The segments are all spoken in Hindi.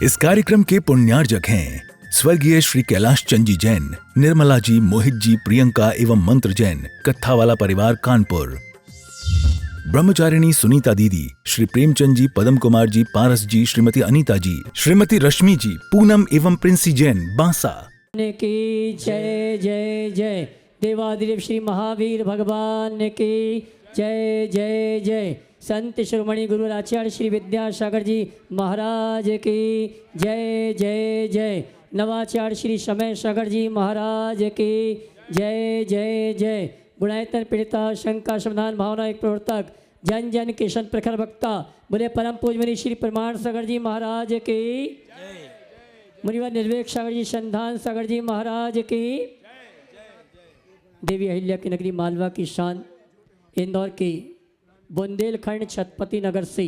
इस कार्यक्रम के पुण्यार्जक हैं स्वर्गीय श्री कैलाश चंद जी जैन, निर्मला जी, मोहित जी, प्रियंका एवं मंत्र जैन, कत्थावाला परिवार कानपुर। ब्रह्मचारिणी सुनीता दीदी, श्री प्रेमचंद जी, पदम कुमार जी, पारस जी, श्रीमती अनीता जी, श्रीमती रश्मि जी, पूनम एवं प्रिंसी जैन, बांसा। की जय जय जय। देवादिदेव श्री महावीर भगवान की जय जय जय। संत शिरोमणि गुरु आचार्य श्री विद्यासागर जी महाराज की जय जय जय। नवाचार्य श्री समय सागर जी महाराज की जय जय जय। गुणायतन पीड़िता शंका समाधान भावना एक प्रवर्तक जन जन किशन प्रखर वक्ता बोले परम पूजमनी श्री प्रमाण सागर जी महाराज की, मुनिवर निर्वेक सागर जी, संधान सागर जी महाराज की। देवी अहिल्या की नगरी मालवा की शान इंदौर की बुंदेलखंड छत्रपति नगर से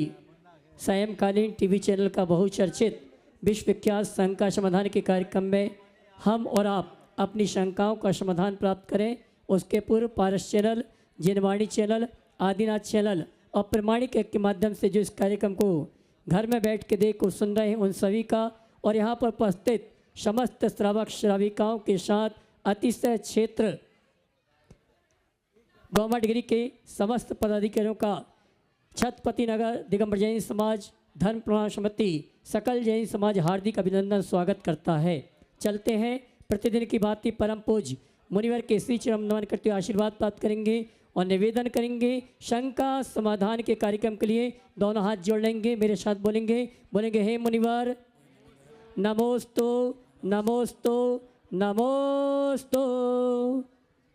सायंकालीन टीवी चैनल का बहुचर्चित विश्वविख्यात शंका समाधान के कार्यक्रम में हम और आप अपनी शंकाओं का समाधान प्राप्त करें। उसके पूर्व पारस चैनल, जिनवाणी चैनल, आदिनाथ चैनल और प्रमाणिक के माध्यम से जो इस कार्यक्रम को घर में बैठ के देख और सुन रहे हैं उन सभी का और यहाँ पर उपस्थित समस्त श्रावक श्राविकाओं के साथ अतिशय क्षेत्र गवर्नमेंट डिग्री के समस्त पदाधिकारियों का छत्रपति नगर दिगंबर जैन समाज, धर्म प्रमाण समिति, सकल जैन समाज हार्दिक अभिनंदन स्वागत करता है। चलते हैं प्रतिदिन की बात परम पूज्य मुनिवर के श्री चरण नमन करते हुए आशीर्वाद प्राप्त करेंगे और निवेदन करेंगे। शंका समाधान के कार्यक्रम के लिए दोनों हाथ जोड़ लेंगे, मेरे साथ बोलेंगे हे मुनिवर नमोस्तु नमोस्तु नमोस्तु।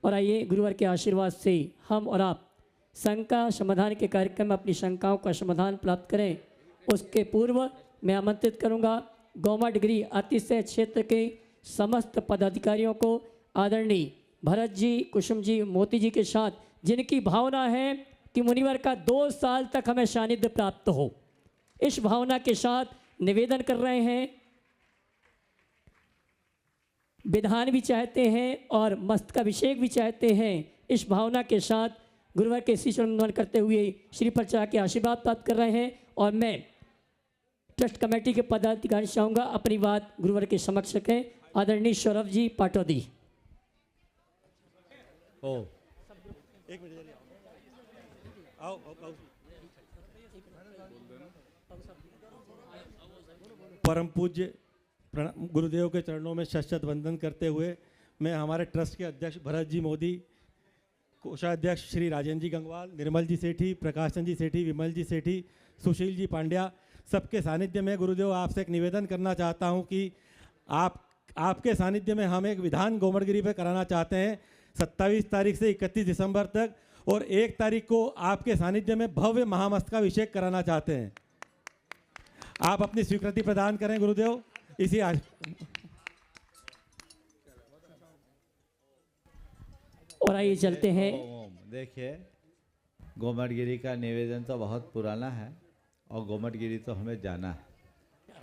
और आइए गुरुवर के आशीर्वाद से हम और आप शंका समाधान के कार्यक्रम में अपनी शंकाओं का समाधान प्राप्त करें। उसके पूर्व मैं आमंत्रित करूंगा गवर्नमेंट डिग्री अतिशय क्षेत्र के समस्त पदाधिकारियों को, आदरणीय भरत जी, कुसुम जी, मोती जी के साथ, जिनकी भावना है कि मुनिवर का 2 साल तक हमें सानिध्य प्राप्त हो, इस भावना के साथ निवेदन कर रहे हैं। विधान भी चाहते हैं और मस्तकाभिषेक भी चाहते हैं। इस भावना के साथ गुरुवर के श्री चरण नमन करते हुए श्री प्रचार के आशीर्वाद प्राप्त कर रहे हैं और मैं ट्रस्ट कमेटी के पदाधिकारी चाहूँगा अपनी बात गुरुवर के समक्ष रखें। आदरणीय सौरभ जी पाटौदी। परम पूज्य गुरुदेव के चरणों में शत वंदन करते हुए मैं हमारे ट्रस्ट के अध्यक्ष भरत जी मोदी, कोषाध्यक्ष श्री राजेंद्र जी गंगवाल, निर्मल जी सेठी, प्रकाश चंद जी सेठी, विमल जी सेठी, सुशील जी पांड्या, सबके सानिध्य में गुरुदेव आपसे एक निवेदन करना चाहता हूं कि आपके सानिध्य में हम एक विधान गोमड़गिरी पे कराना चाहते हैं 27 तारीख से 31 दिसंबर तक और 1 तारीख को आपके सानिध्य में भव्य महामस्तकाभिषेक कराना चाहते हैं। आप अपनी स्वीकृति प्रदान करें गुरुदेव। इसी और आइए चलते हैं। देखिए, गोमड़गिरी का निवेदन तो बहुत पुराना है और गोमड़गिरी तो हमें जाना है,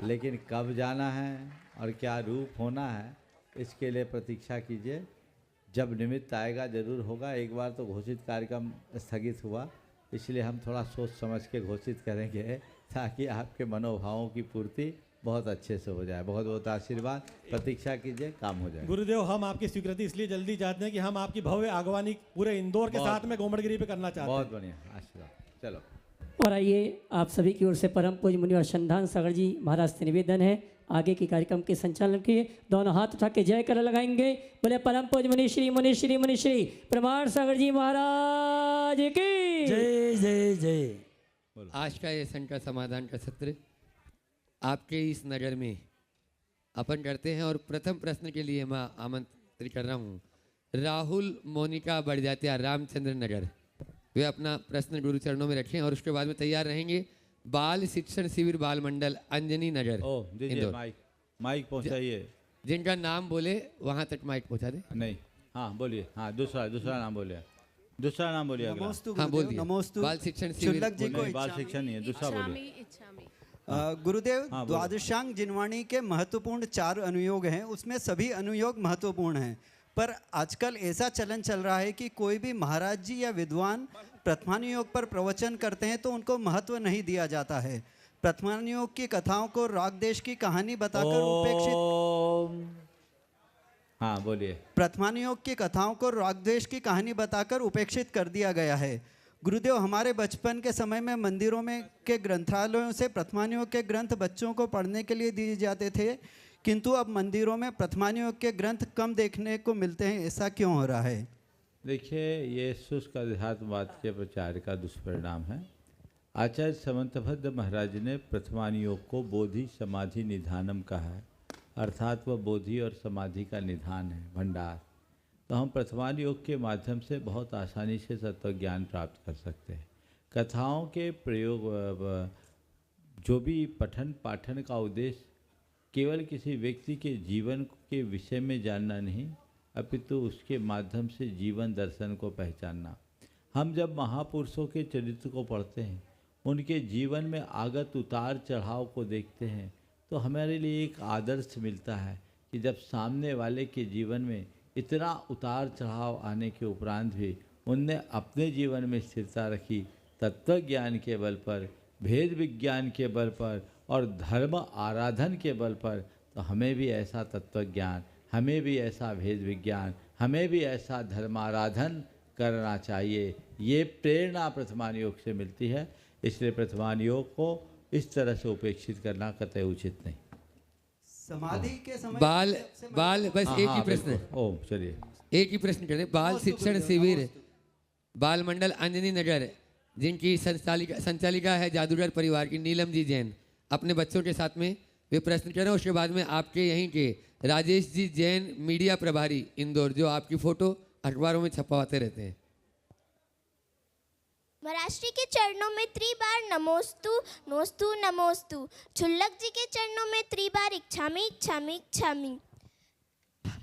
लेकिन कब जाना है और क्या रूप होना है इसके लिए प्रतीक्षा कीजिए। जब निमित्त आएगा जरूर होगा। एक बार तो घोषित कार्यक्रम स्थगित हुआ, इसलिए हम थोड़ा सोच समझ के घोषित करेंगे ताकि आपके मनोभावों की पूर्ति बहुत अच्छे से हो जाए। बहुत बहुत आशीर्वाद, प्रतीक्षा कीजिए, काम हो जाए। गुरुदेव, हम आपकी स्वीकृति इसलिए जल्दी चाहते हैं कि हम आपकी भव्य आगवानी पूरे इंदौर के साथ में गोमड़गिरी पे करना चाहते हैं। बहुत बढ़िया, आशीर्वाद। चलो और आइए आप सभी की ओर से परम पूज्य मुनिवर संधान सागर जी महाराज से निवेदन है आगे के कार्यक्रम के संचालन के दोनों हाथ उठा के जय कर लगाएंगे। बोले परम पूज्य मुनि श्री प्रमाण सागर जी महाराज की जय जय जय। आज का ये शंका समाधान का सत्र आपके इस नगर में अपन करते हैं और प्रथम प्रश्न के लिए मैं आमंत्रित कर रहा हूँ राहुल मोनिका बड़जात्या, रामचंद्र नगर। वे अपना प्रश्न गुरु चरणों में रखें और उसके बाद में तैयार रहेंगे बाल शिक्षण शिविर बाल मंडल अंजनी नगर। दीजिए माइक पहुँचाइए। जिनका नाम बोले वहाँ तक माइक पहुँचा दे। नहीं, हाँ बोलिए। हाँ, दूसरा नाम बोलिए। दूसरा नाम बोलिए। हाँ बोल दिया। बाल शिक्षण शिविर। बाल शिक्षण नहीं है, दूसरा बोलिए। गुरुदेव, द्वादशांग जिनवाणी के महत्वपूर्ण 4 अनुयोग हैं, उसमें सभी अनुयोग महत्वपूर्ण हैं, पर आजकल ऐसा चलन चल रहा है कि कोई भी महाराज जी या विद्वान प्रथमानुयोग पर प्रवचन करते हैं तो उनको महत्व नहीं दिया जाता है। प्रथमान योग की कथाओं को राग देश की कहानी बताकर उपेक्षित ओम। हाँ बोलिए। प्रथमान योग की कथाओं को राग देश की कहानी बताकर उपेक्षित कर दिया गया है। गुरुदेव, हमारे बचपन के समय में मंदिरों में के ग्रंथालयों से प्रथमान योग के ग्रंथ बच्चों को पढ़ने के लिए दिए जाते थे, किंतु अब मंदिरों में प्रथमान योग के ग्रंथ कम देखने को मिलते हैं। ऐसा क्यों हो रहा है? देखिए, ये शुष्क अध्यात्मवाद के प्रचार का दुष्परिणाम है। आचार्य समंतभद्र महाराज ने प्रथमान योग को बोधि समाधि निधानम कहा है, अर्थात वह बोधि और समाधि का निधान है, भंडार। तो हम प्रथमान योग के माध्यम से बहुत आसानी से तत्व ज्ञान प्राप्त कर सकते हैं। कथाओं के प्रयोग, जो भी पठन पाठन का उद्देश्य केवल किसी व्यक्ति के जीवन के विषय में जानना नहीं, अपितु उसके माध्यम से जीवन दर्शन को पहचानना। हम जब महापुरुषों के चरित्र को पढ़ते हैं, उनके जीवन में आगत उतार चढ़ाव को देखते हैं, तो हमारे लिए एक आदर्श मिलता है कि जब सामने वाले के जीवन में इतना उतार चढ़ाव आने के उपरांत भी उनने अपने जीवन में स्थिरता रखी, तत्व ज्ञान के बल पर, भेद विज्ञान के बल पर और धर्म आराधन के बल पर, तो हमें भी ऐसा तत्व ज्ञान, हमें भी ऐसा भेद विज्ञान, हमें भी ऐसा धर्माराधन करना चाहिए। ये प्रेरणा प्रथमान योग से मिलती है। इसलिए प्रथमान योग को इस तरह से उपेक्षित करना कतई उचित नहीं। समाधि के समय बाल बस एक ही प्रश्न है। ओम, चलिए एक ही प्रश्न करें। बाल शिक्षण शिविर बाल मंडल अंजनी नगर, जिनकी संचालिका है जादूगर परिवार की नीलम जी जैन, अपने बच्चों के साथ में वे प्रश्न करें। उसके बाद में आपके यहीं के राजेश जी जैन मीडिया प्रभारी इंदौर, जो आपकी फोटो अखबारों में छपवाते रहते हैं। महाराष्ट्री के चरणों में त्रिबार नमोस्तु नोस्तु नमोस्तु। छुल्लक जी के चरणों में त्रिबार इच्छामी इच्छामी इच्छामी।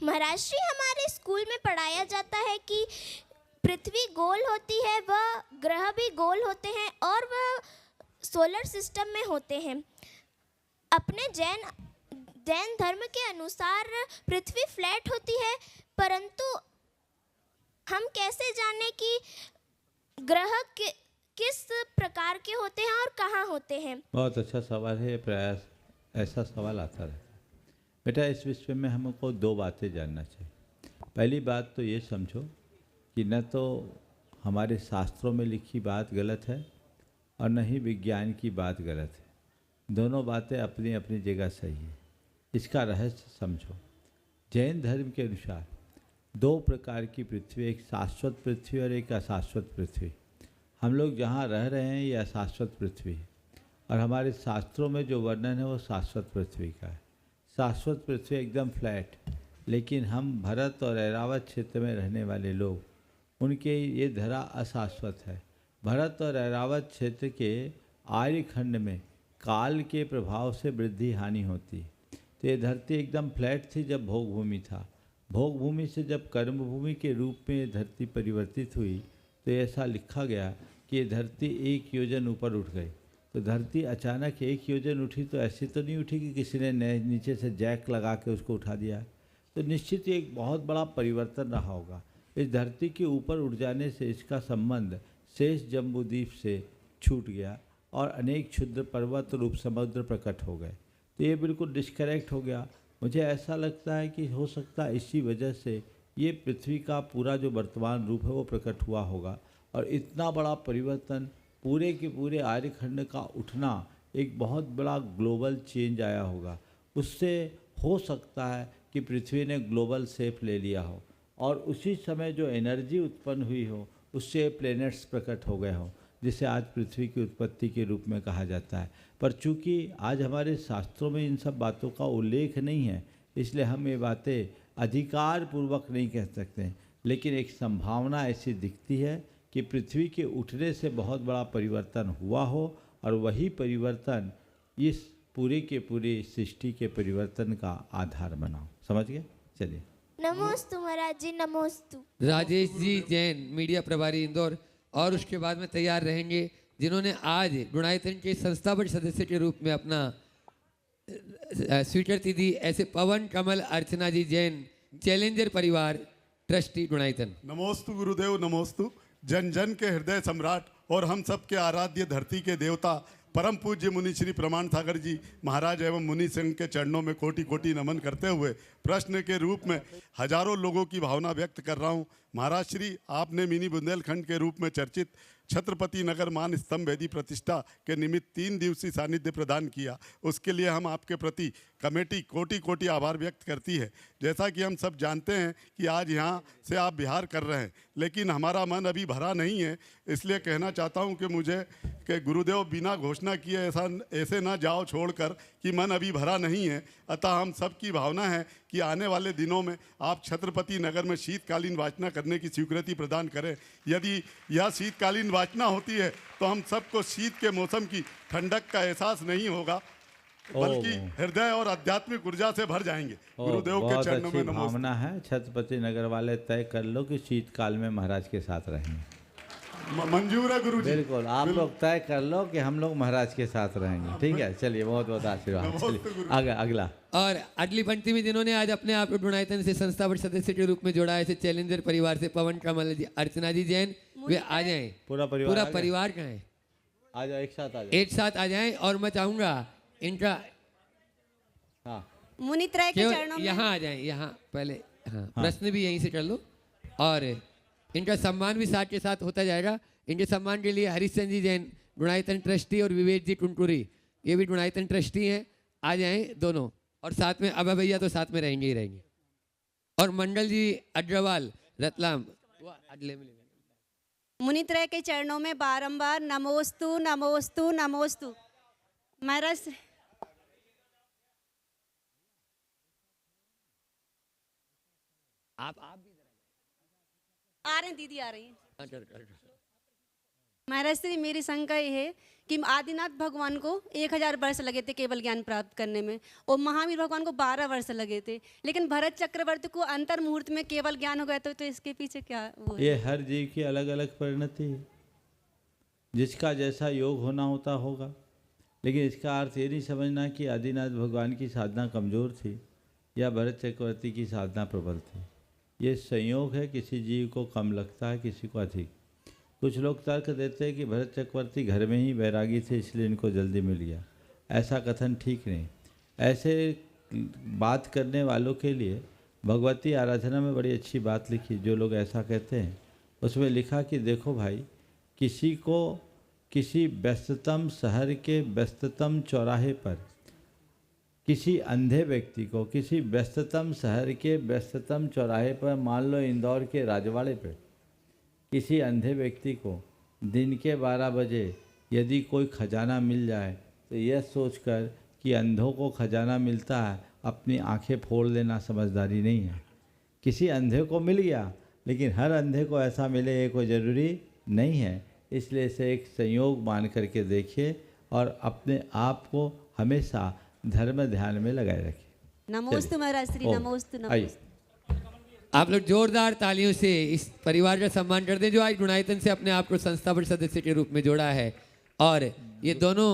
महाराष्ट्री हमारे स्कूल में पढ़ाया जाता है कि पृथ्वी गोल होती है, वह ग्रह भी गोल होते हैं और वह सोलर सिस्टम में होते हैं। अपने जैन धर्म के अनुसार पृथ्वी फ्लैट होती है, परंतु हम कैसे जाने कि ग्रह किस प्रकार के होते हैं और कहाँ होते हैं? बहुत अच्छा सवाल है। प्रयास ऐसा सवाल आता रहता है। बेटा, इस विषय में हमको दो बातें जानना चाहिए। पहली बात तो ये समझो कि न तो हमारे शास्त्रों में लिखी बात गलत है और न ही विज्ञान की बात गलत है। दोनों बातें अपनी अपनी जगह सही है। इसका रहस्य समझो। जैन धर्म के अनुसार दो प्रकार की पृथ्वी, एक शाश्वत पृथ्वी और एक अशाश्वत पृथ्वी। हम लोग जहाँ रह रहे हैं ये अशाश्वत पृथ्वी है और हमारे शास्त्रों में जो वर्णन है वो शाश्वत पृथ्वी का है। शाश्वत पृथ्वी एकदम फ्लैट, लेकिन हम भरत और ऐरावत क्षेत्र में रहने वाले लोग, उनके ये धरा अशाश्वत है। भरत और ऐरावत क्षेत्र के आर्यखंड में काल के प्रभाव से वृद्धि हानि होती है। तो ये धरती एकदम फ्लैट थी जब भोग भूमि था। भोग भूमि से जब कर्म भूमि के रूप में धरती परिवर्तित हुई तो ऐसा लिखा गया कि ये धरती 1 योजन ऊपर उठ गई। तो धरती अचानक 1 योजन उठी तो ऐसी तो नहीं उठी कि किसी ने नीचे से जैक लगा के उसको उठा दिया। तो निश्चित ही एक बहुत बड़ा परिवर्तन रहा होगा। इस धरती के ऊपर उठ जाने से इसका संबंध शेष जम्बूद्वीप से छूट गया और अनेक क्षुद्र पर्वत और उपसमुद्र प्रकट हो गए। तो ये बिल्कुल डिस्कनेक्ट हो गया। मुझे ऐसा लगता है कि हो सकता है इसी वजह से ये पृथ्वी का पूरा जो वर्तमान रूप है वो प्रकट हुआ होगा और इतना बड़ा परिवर्तन, पूरे के पूरे आर्यखंड का उठना, एक बहुत बड़ा ग्लोबल चेंज आया होगा। उससे हो सकता है कि पृथ्वी ने ग्लोबल शेप ले लिया हो और उसी समय जो एनर्जी उत्पन्न हुई हो उससे प्लैनेट्स प्रकट हो गए हों, जिसे आज पृथ्वी की उत्पत्ति के रूप में कहा जाता है। पर चूंकि आज हमारे शास्त्रों में इन सब बातों का उल्लेख नहीं है, इसलिए हम ये बातें अधिकार पूर्वक नहीं कह सकते। लेकिन एक संभावना ऐसी दिखती है कि पृथ्वी के उठने से बहुत बड़ा परिवर्तन हुआ हो और वही परिवर्तन इस पूरे के पूरे सृष्टि के परिवर्तन का आधार बनाओ। समझ गए? चलिए। नमोस्तु महाराज जी, नमोस्तु। राजेश जी जैन मीडिया प्रभारी इंदौर, और उसके बाद में तैयार रहेंगे जिन्होंने आज गुणायतन के संस्थापक सदस्य के रूप में अपना स्वीकृति दी, ऐसे पवन कमल अर्चना जी जैन, चैलेंजर परिवार ट्रस्टी गुणायतन। नमोस्तु गुरुदेव, नमोस्तु। जन जन के हृदय सम्राट और हम सब के आराध्य धरती के देवता परम पूज्य मुनि श्री प्रमाण सागर जी महाराज एवं मुनि संघ के चरणों में कोटि कोटि नमन करते हुए प्रश्न के रूप में हजारों लोगों की भावना व्यक्त कर रहा हूं। महाराज श्री, आपने मिनी बुंदेलखंड के रूप में चर्चित छत्रपति नगर मान स्तंभ वेदी प्रतिष्ठा के निमित्त 3 दिवसीय सानिध्य प्रदान किया। उसके लिए हम आपके प्रति कमेटी कोटि कोटि आभार व्यक्त करती है। जैसा कि हम सब जानते हैं कि आज यहाँ से आप बिहार कर रहे हैं, लेकिन हमारा मन अभी भरा नहीं है। इसलिए कहना चाहता हूँ कि मुझे कि गुरुदेव बिना घोषणा किए ऐसे ना जाओ छोड़कर कि मन अभी भरा नहीं है। अतः हम सब की भावना है कि आने वाले दिनों में आप छत्रपति नगर में शीतकालीन वाचना करने की स्वीकृति प्रदान करें। यदि यह शीतकालीन वाचना होती है तो हम सबको शीत के मौसम की ठंडक का एहसास नहीं होगा, बल्कि हृदय और आध्यात्मिक ऊर्जा से भर जाएंगे। गुरुदेव के चरणों में नमस्ते। भावना है। छत्रपति नगर वाले तय कर लो कि शीतकाल में महाराज के साथ रहेंगे। मंजूर है गुरुजी। बिल्कुल, आप लोग तय कर लो कि हम लोग महाराज के साथ रहेंगे। ठीक है, चलिए, बहुत बहुत आशीर्वाद। चलिए आगे अगला। और अगली पंक्ति में जिन्होंने आज अपने आप को ढूंढायतन से संस्थापक सदस्य के रूप में जोड़ा है, ऐसे चैलेंजर परिवार से पवन कमल जी, अर्चना जी जैन, वे आ जाएं। पूरा परिवार कहाँ है? आ जाओ, एक साथ आ जाएं। और मैं चाहूंगा इनका मुनित्रय के चरणों में यहाँ आ जाएं, यहाँ पहले। हाँ, प्रश्न भी यहीं से कर लो और इनका सम्मान भी साथ के साथ होता जाएगा। इनके सम्मान के लिए हरिश्चंद्र जी जैन गुणायतन ट्रस्टी और विवेक जी टुनटुरी, ये भी गुणायतन ट्रस्टी हैं, आ जाएं दोनों। और साथ में अभय भैया तो साथ में रहेंगे ही रहेंगे। और मंडल जी अग्रवाल रतलाम, मुनित्रय के चरणों में बारंबार नमोस्तु नमोस्तु नमोस्तु। महाराज आप भी आ रहे हैं, दीदी आ रही हैं। महाराज श्री, मेरी शंका ये है कि आदिनाथ भगवान को 1000 वर्ष लगे थे केवल ज्ञान प्राप्त करने में, और महावीर भगवान को 12 वर्ष लगे थे, लेकिन भरत चक्रवर्ती को अंतर मुहूर्त में केवल ज्ञान हो गया। तो इसके पीछे क्या वो है? ये हर जीव की अलग अलग परिणति है, जिसका जैसा योग होना होता होगा। लेकिन इसका अर्थ ये नहीं समझना कि आदिनाथ भगवान की साधना कमज़ोर थी या भरत चक्रवर्ती की साधना प्रबल थी। ये संयोग है, किसी जीव को कम लगता है, किसी को अधिक। कुछ लोग तर्क देते हैं कि भरत चक्रवर्ती घर में ही वैरागी थे इसलिए इनको जल्दी मिल गया। ऐसा कथन ठीक नहीं। ऐसे बात करने वालों के लिए भगवती आराधना में बड़ी अच्छी बात लिखी। जो लोग ऐसा कहते हैं उसमें लिखा कि देखो भाई, किसी को किसी व्यस्ततम शहर के व्यस्ततम चौराहे पर, किसी अंधे व्यक्ति को किसी व्यस्ततम शहर के व्यस्ततम चौराहे पर, मान लो इंदौर के राजवाड़े पर, किसी अंधे व्यक्ति को दिन के 12 बजे यदि कोई खजाना मिल जाए तो यह सोचकर कि अंधों को खजाना मिलता है अपनी आंखें फोड़ लेना समझदारी नहीं है। किसी अंधे को मिल गया, लेकिन हर अंधे को ऐसा मिले ये कोई ज़रूरी नहीं है। इसलिए इसे एक संयोग मान करके देखिए और अपने आप को हमेशा धर्म ध्यान में लगाए रखिए। नमोस्तु महाराज श्री, नमोस्तु नमोस्तु। आप लोग जोरदार तालियों से इस परिवार का सम्मान कर दें जो आज गुणायतन से अपने आप को संस्थापक सदस्य के रूप में जोड़ा है। और ये दोनों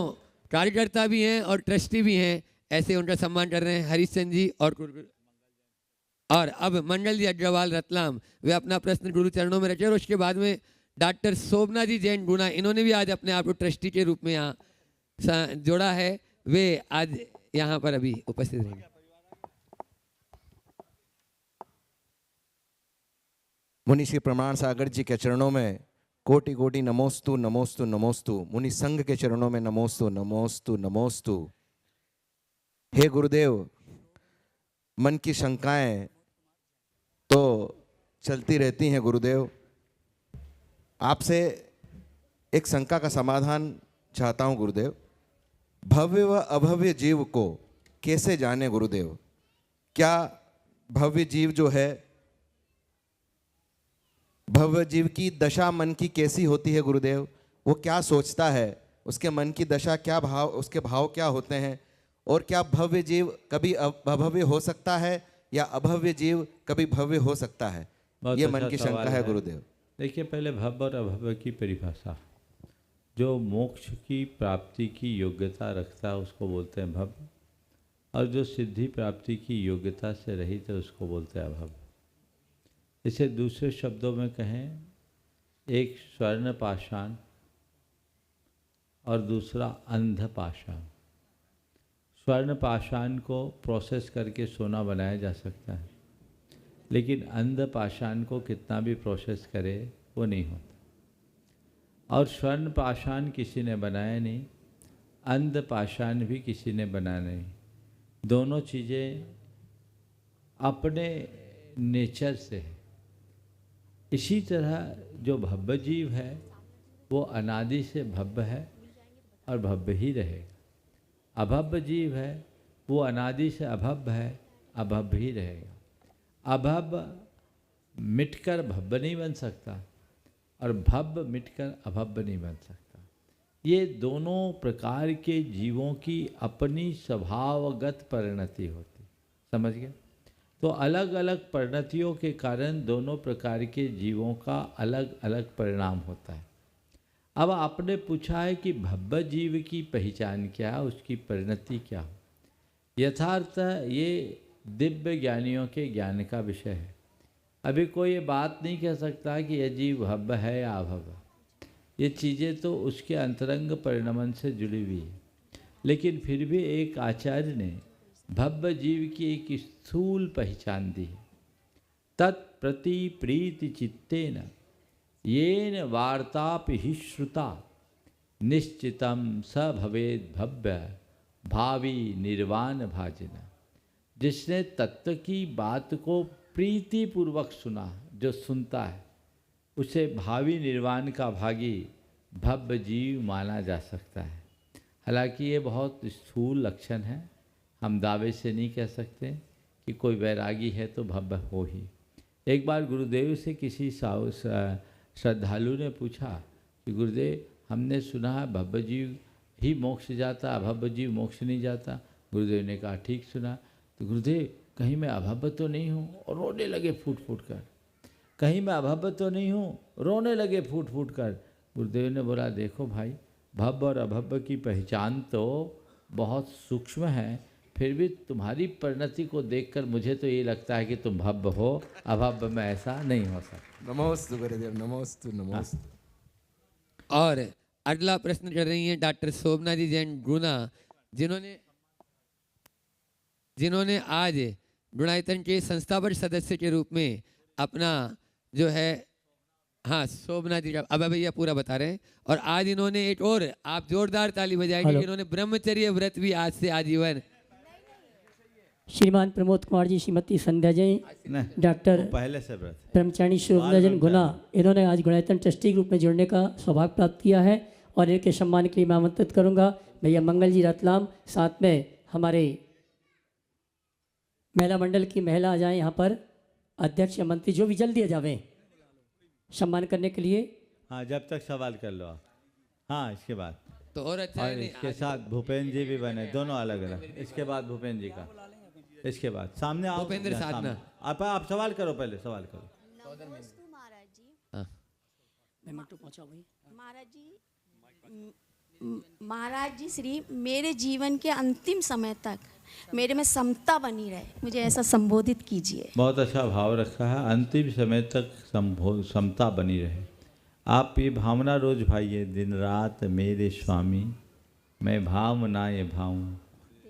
कार्यकर्ता भी हैं और ट्रस्टी भी हैं, ऐसे उनका सम्मान कर रहे हैं हरिश्चंद्र जी और अब मंडल जी अग्रवाल रतलाम, वे अपना प्रश्न गुरु चरणों में रखे। और उसके बाद में डॉक्टर शोभना जी जैन गुना, इन्होंने भी आज अपने आप को ट्रस्टी के रूप में यहाँ जोड़ा है। वे आज यहाँ पर अभी उपस्थित रहेंगे। मुनि श्री प्रमाण सागर जी के चरणों में कोटि कोटि नमोस्तु नमोस्तु नमोस्तु। मुनि संघ के चरणों में नमोस्तु नमोस्तु नमोस्तु। हे गुरुदेव, मन की शंकाएं तो चलती रहती हैं गुरुदेव। आपसे एक शंका का समाधान चाहता हूं गुरुदेव। भव्य व अभव्य जीव को कैसे जाने गुरुदेव? क्या भव्य जीव जो है, भव्य जीव की दशा मन की कैसी होती है गुरुदेव? वो क्या सोचता है, उसके मन की दशा क्या भाव, उसके भाव क्या होते हैं? और क्या भव्य जीव कभी अभव्य हो सकता है या अभव्य जीव कभी भव्य हो सकता है? ये मन की शंका है गुरुदेव। देखिए, पहले भव्य और अभव्य की परिभाषा। जो मोक्ष की प्राप्ति की योग्यता रखता है उसको बोलते हैं भव्य, और जो सिद्धि प्राप्ति की योग्यता से रहित है उसको बोलते हैं अभव्य। इसे दूसरे शब्दों में कहें, एक स्वर्ण पाषाण और दूसरा अंध पाषाण। स्वर्ण पाषाण को प्रोसेस करके सोना बनाया जा सकता है, लेकिन अंध पाषाण को कितना भी प्रोसेस करे वो नहीं होता। और स्वर्ण पाषाण किसी ने बनाया नहीं, अंध पाषाण भी किसी ने बनाया नहीं। दोनों चीज़ें अपने नेचर से है। इसी तरह जो भव्य जीव है वो अनादि से भव्य है और भव्य ही रहेगा। अभव्य जीव है वो अनादि से अभव्य है, अभव्य ही रहेगा। अभव्य मिटकर भव्य नहीं बन सकता और भव्य मिटकर अभव्य नहीं बन सकता। ये दोनों प्रकार के जीवों की अपनी स्वभावगत परिणति होती, समझ गए? तो अलग अलग परिणतियों के कारण दोनों प्रकार के जीवों का अलग अलग परिणाम होता है। अब आपने पूछा है कि भव्य जीव की पहचान क्या है, उसकी परिणति क्या हो। यथार्थ ये दिव्य ज्ञानियों के ज्ञान का विषय है। अभी कोई ये बात नहीं कह सकता कि यह जीव भव्य है या अभव्य। ये चीज़ें तो उसके अंतरंग परिणमन से जुड़ी हुई है। लेकिन फिर भी एक आचार्य ने भव्य जीव की एक स्थूल पहचान दी है। तत्प्रति प्रीति चित्तेन येन वार्तापि हि श्रुता निश्चितम स भवेद भव्य भावी निर्वाण भाजना। जिसने तत्व की बात को प्रीतिपूर्वक सुना, जो सुनता है, उसे भावी निर्वाण का भागी भव्य जीव माना जा सकता है। हालांकि ये बहुत स्थूल लक्षण है, हम दावे से नहीं कह सकते कि कोई वैरागी है तो भव्य हो ही। एक बार गुरुदेव से किसी श्रद्धालु ने पूछा कि गुरुदेव, हमने सुना है भव्य जीव ही मोक्ष जाता, अभव्य जीव मोक्ष नहीं जाता। गुरुदेव ने कहा ठीक सुना। तो गुरुदेव, कहीं मैं अभव्य तो नहीं हूँ? और रोने लगे फूट फूट कर। कहीं मैं अभव्य तो नहीं हूँ? रोने लगे फूट फूट कर। गुरुदेव ने बोला, देखो भाई, भव्य और अभव्य की पहचान तो बहुत सूक्ष्म है, फिर भी तुम्हारी परिणति को देखकर मुझे तो ये लगता है कि तुम भव्य हो, अभव्य में ऐसा नहीं हो सकता। नमोस्तु गुरुदेव, नमोस्तु नमोस्तु। और अगला प्रश्न कर रही हैं डॉक्टर शोभना जी जैन गुना, जिन्होंने आज गुणायतन के संस्थापक सदस्य के रूप में अपना जो है, हाँ शोभना जी का अब भैया पूरा बता रहे हैं। और आज इन्होंने एक और, आप जोरदार ताली बजाएंगे, इन्होंने ब्रह्मचर्य व्रत भी आज से आजीवन। श्रीमान प्रमोद कुमार जी, श्रीमती संध्या जैन, डॉक्टर पहले से व्रत ब्रह्मचारिणी शोभना जैन गुना, इन्होंने आज गुणायतन ट्रस्टी ग्रुप में जुड़ने का सौभाग्य प्राप्त किया है और इनके सम्मान के लिए मैं आमंत्रित करूंगा भैया मंगल जी रतलाम, साथ में हमारे महिला मंडल की महिला आ जाएं यहाँ पर, अध्यक्ष या मंत्री जो भी जल्दी आ जावें सम्मान करने के लिए। हाँ, जब तक सवाल कर लो आप। हाँ, इसके बाद तो और अच्छा और इसके साथ भूपेंद्र जी भी बने, दोनों अलग अलग। इसके बाद भूपेंद्र जी का, इसके बाद सामने आओ भूपेंद्र साधना। आप सवाल करो, पहले सवाल करो। नमोस्तु महाराज जी। हाँ। महाराज जी श्री मेरे जीवन के अंतिम समय तक मेरे में समता बनी रहे, मुझे ऐसा संबोधित कीजिए। बहुत अच्छा भाव रखा है, अंतिम समय तक समता बनी रहे। आप ये भावना रोज भाइये, दिन रात मेरे स्वामी, मैं भावना ये भाऊं,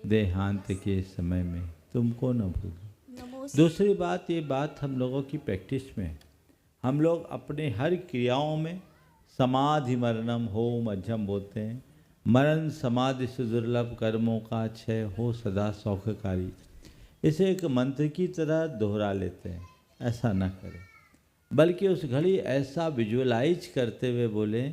देहांत के समय में तुमको न भूलूं। दूसरी बात, ये बात हम लोगों की प्रैक्टिस में है। हम लोग अपने हर क्रियाओं में समाधि मरणम हो मध्यम बोलते हैं। मरण समाधि से दुर्लभ, कर्मों का क्षय हो सदा सौख्यकारी। इसे एक मंत्र की तरह दोहरा लेते हैं। ऐसा न करें, बल्कि उस घड़ी ऐसा विजुअलाइज करते हुए बोले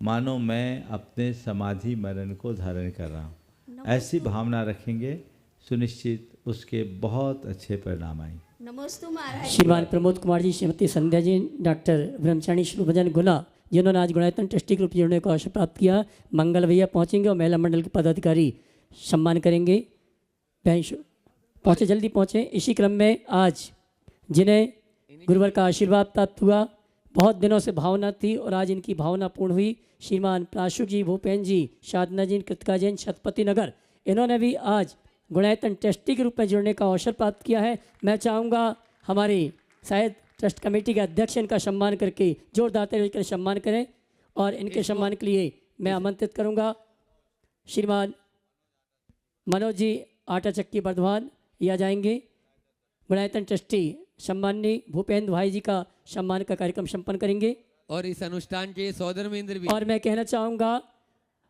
मानो मैं अपने समाधि मरण को धारण कर रहा हूँ। ऐसी भावना रखेंगे, सुनिश्चित उसके बहुत अच्छे परिणाम आएंगे। नमोस्तु महाराज। श्रीमान प्रमोद कुमार जी, श्रीमती संध्या जी, डॉक्टर ब्रह्मचारिणी शोभना गुना, जिन्होंने आज गुणायतन ट्रस्टी ग्रुप जुड़ने का अवसर प्राप्त किया। मंगल भैया पहुंचेंगे और महिला मंडल के पदाधिकारी सम्मान करेंगे। पहुँचे, जल्दी पहुँचे। इसी क्रम में आज जिन्हें गुरुवर का आशीर्वाद प्राप्त हुआ, बहुत दिनों से भावना थी और आज इनकी भावना पूर्ण हुई। श्रीमान प्राशु जी, भूपेन्द्र जी, साधना जी, कृतिका जैन, छत्रपति नगर, इन्होंने भी आज गुणायतन ट्रस्टी के रूप में जुड़ने का अवसर प्राप्त किया है। मैं चाहूँगा हमारी शायद ट्रस्ट कमेटी के अध्यक्ष इनका सम्मान करके जोरदार तरीके से सम्मान करें और इनके सम्मान के लिए मैं आमंत्रित करूंगा श्रीमान मनोज जी आटा चक्की बर्धमान या जाएंगे। गुणायतन ट्रस्टी सम्माननीय भूपेंद्र भाई जी का सम्मान का कार्यक्रम संपन्न करेंगे। और इस अनुष्ठान के सौधर्मेंद्र भी और मैं कहना चाहूँगा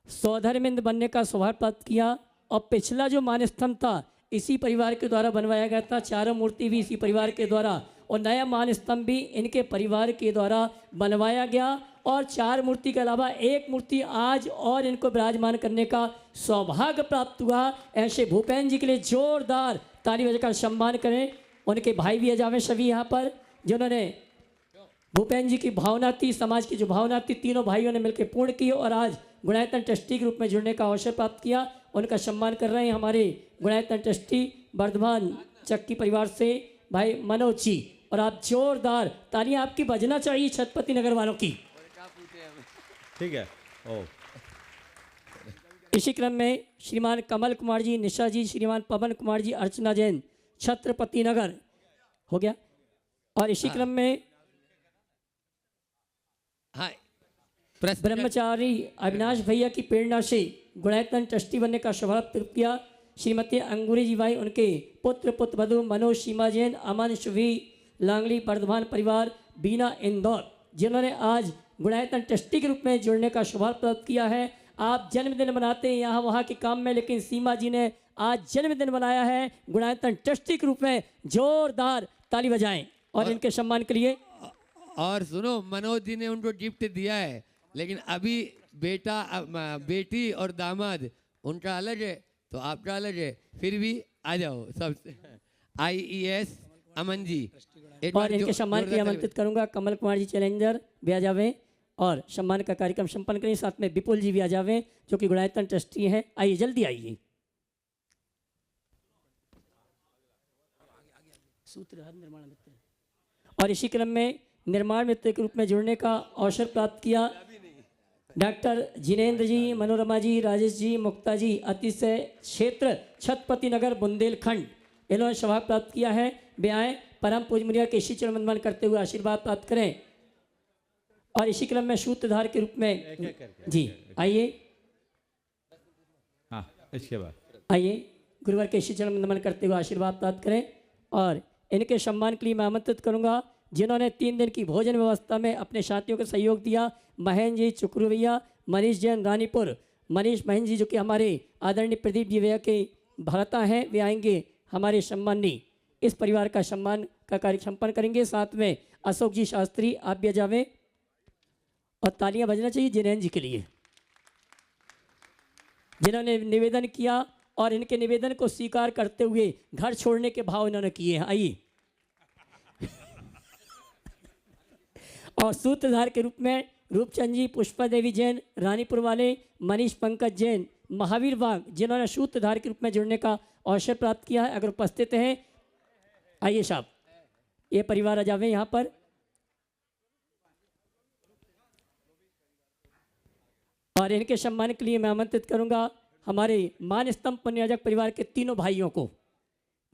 सौधर्मेंद्र बनने का सौभाग्य प्राप्त किया और पिछला जो मानस्तंभ था इसी परिवार के द्वारा बनवाया गया था, चारों मूर्ति भी इसी परिवार के द्वारा और नया मानस्तंभ भी इनके परिवार के द्वारा बनवाया गया और 4 मूर्ति के अलावा 1 मूर्ति आज और इनको विराजमान करने का सौभाग्य प्राप्त हुआ। ऐसे भूपेंद्र जी के लिए जोरदार ताली बजाकर सम्मान करें। उनके भाई भी आ जावे सभी यहाँ पर जिन्होंने भूपेंद्र जी की भावना थी, समाज की जो भावना थी, तीनों भाइयों ने मिलकर पूर्ण की और आज गुणायतन ट्रस्टी के रूप में जुड़ने का अवसर प्राप्त किया। उनका सम्मान कर रहे हैं हमारे गुणायतन ट्रस्टी बर्धमान चक्की परिवार से भाई मनोज जी। और आप जोरदार तालियां आपकी बजना चाहिए छत्रपति नगर वालों की। ठीक है। ओ इसी क्रम में श्रीमान कमल कुमार जी, निशा जी, श्रीमान पवन कुमार जी, अर्चना जैन, छत्रपति नगर हो गया। और इसी क्रम में हाँ ब्रह्मचारी अविनाश भैया की प्रेरणा से गुणायतन ट्रस्टी बनने का सौभाग्य प्राप्त किया श्रीमती अंगूरी जी भाई, उनके पुत्र वधु मनोज, सीमा जैन, अमन, शुभी, लांगली, बर्धमान परिवार, बीना, इंदौर, जिन्होंने आज गुणायतन ट्रस्टी के रूप में जुड़ने का सौभाग्य प्राप्त किया है। आप जन्मदिन मनाते हैं यहाँ वहाँ के काम में, लेकिन सीमा जी ने आज जन्मदिन मनाया है गुणायतन ट्रस्टी के रूप में। जोरदार ताली बजाएं और इनके सम्मान के लिए। और सुनो, मनोज जी ने उनको गिफ्ट दिया है, लेकिन अभी बेटी और दामाद उनका अलग है तो आपका अलग है, फिर भी आ जाओ सब। IES अमन जी और इनके सम्मान के लिए आमंत्रित करूंगा कमल कुमार जी चैलेंजर भी आ जावे और सम्मान का कार्यक्रम संपन्न करें। साथ में विपुल जी भी आ जावे जो कि गुणायतन ट्रस्टी हैं। आइए जल्दी आइए। और इसी क्रम में निर्माण मित्र के रूप में जुड़ने का अवसर प्राप्त किया डॉक्टर जिनेंद्र जी, मनोरमा जी, राजेश जी, मुक्ता जी, अतिशय क्षेत्र छत्रपति नगर बुंदेलखंड, इन्होंने सौभाग्य प्राप्त किया है। वे आए परम पूज्य मुनिया के इसी चरण वंदन करते हुए आशीर्वाद प्राप्त करें। और इसी क्रम में सूत्रधार के रूप में जी आइए। हाँ, इसके बाद आइए गुरुवार के इसी चरण वंदन करते हुए आशीर्वाद प्राप्त करें। और इनके सम्मान के लिए मैं आमंत्रित करूंगा जिन्होंने 3 दिन की भोजन व्यवस्था में अपने साथियों को सहयोग दिया, महेंद्र जी चुकरू भैया, मनीष जैन रानीपुर, मनीष महेंद्र जी जो कि हमारे आदरणीय प्रदीप जी भैया के भ्राता हैं, वे आएंगे हमारे सम्मानी इस परिवार का सम्मान का कार्य संपन्न करेंगे। साथ में अशोक जी शास्त्री आप भी जावे और तालियां बजना चाहिए जिनेंद्र जी के लिए जिन्होंने निवेदन किया और इनके निवेदन को स्वीकार करते हुए घर छोड़ने के भाव इन्होंने किए हैं। आइए। और सूत्रधार के रूप में रूपचंद जी, पुष्पा देवी जैन रानीपुर वाले, मनीष पंकज जैन महावीर बाग, जिन्होंने सूत्रधार के रूप में जुड़ने का अवसर प्राप्त किया है, अगर उपस्थित हैं आइए साहब, ये परिवार आ जावे यहाँ पर। और इनके सम्मान के लिए मैं आमंत्रित करूंगा हमारे मान स्तंभ पुण्याजक परिवार के तीनों भाइयों को।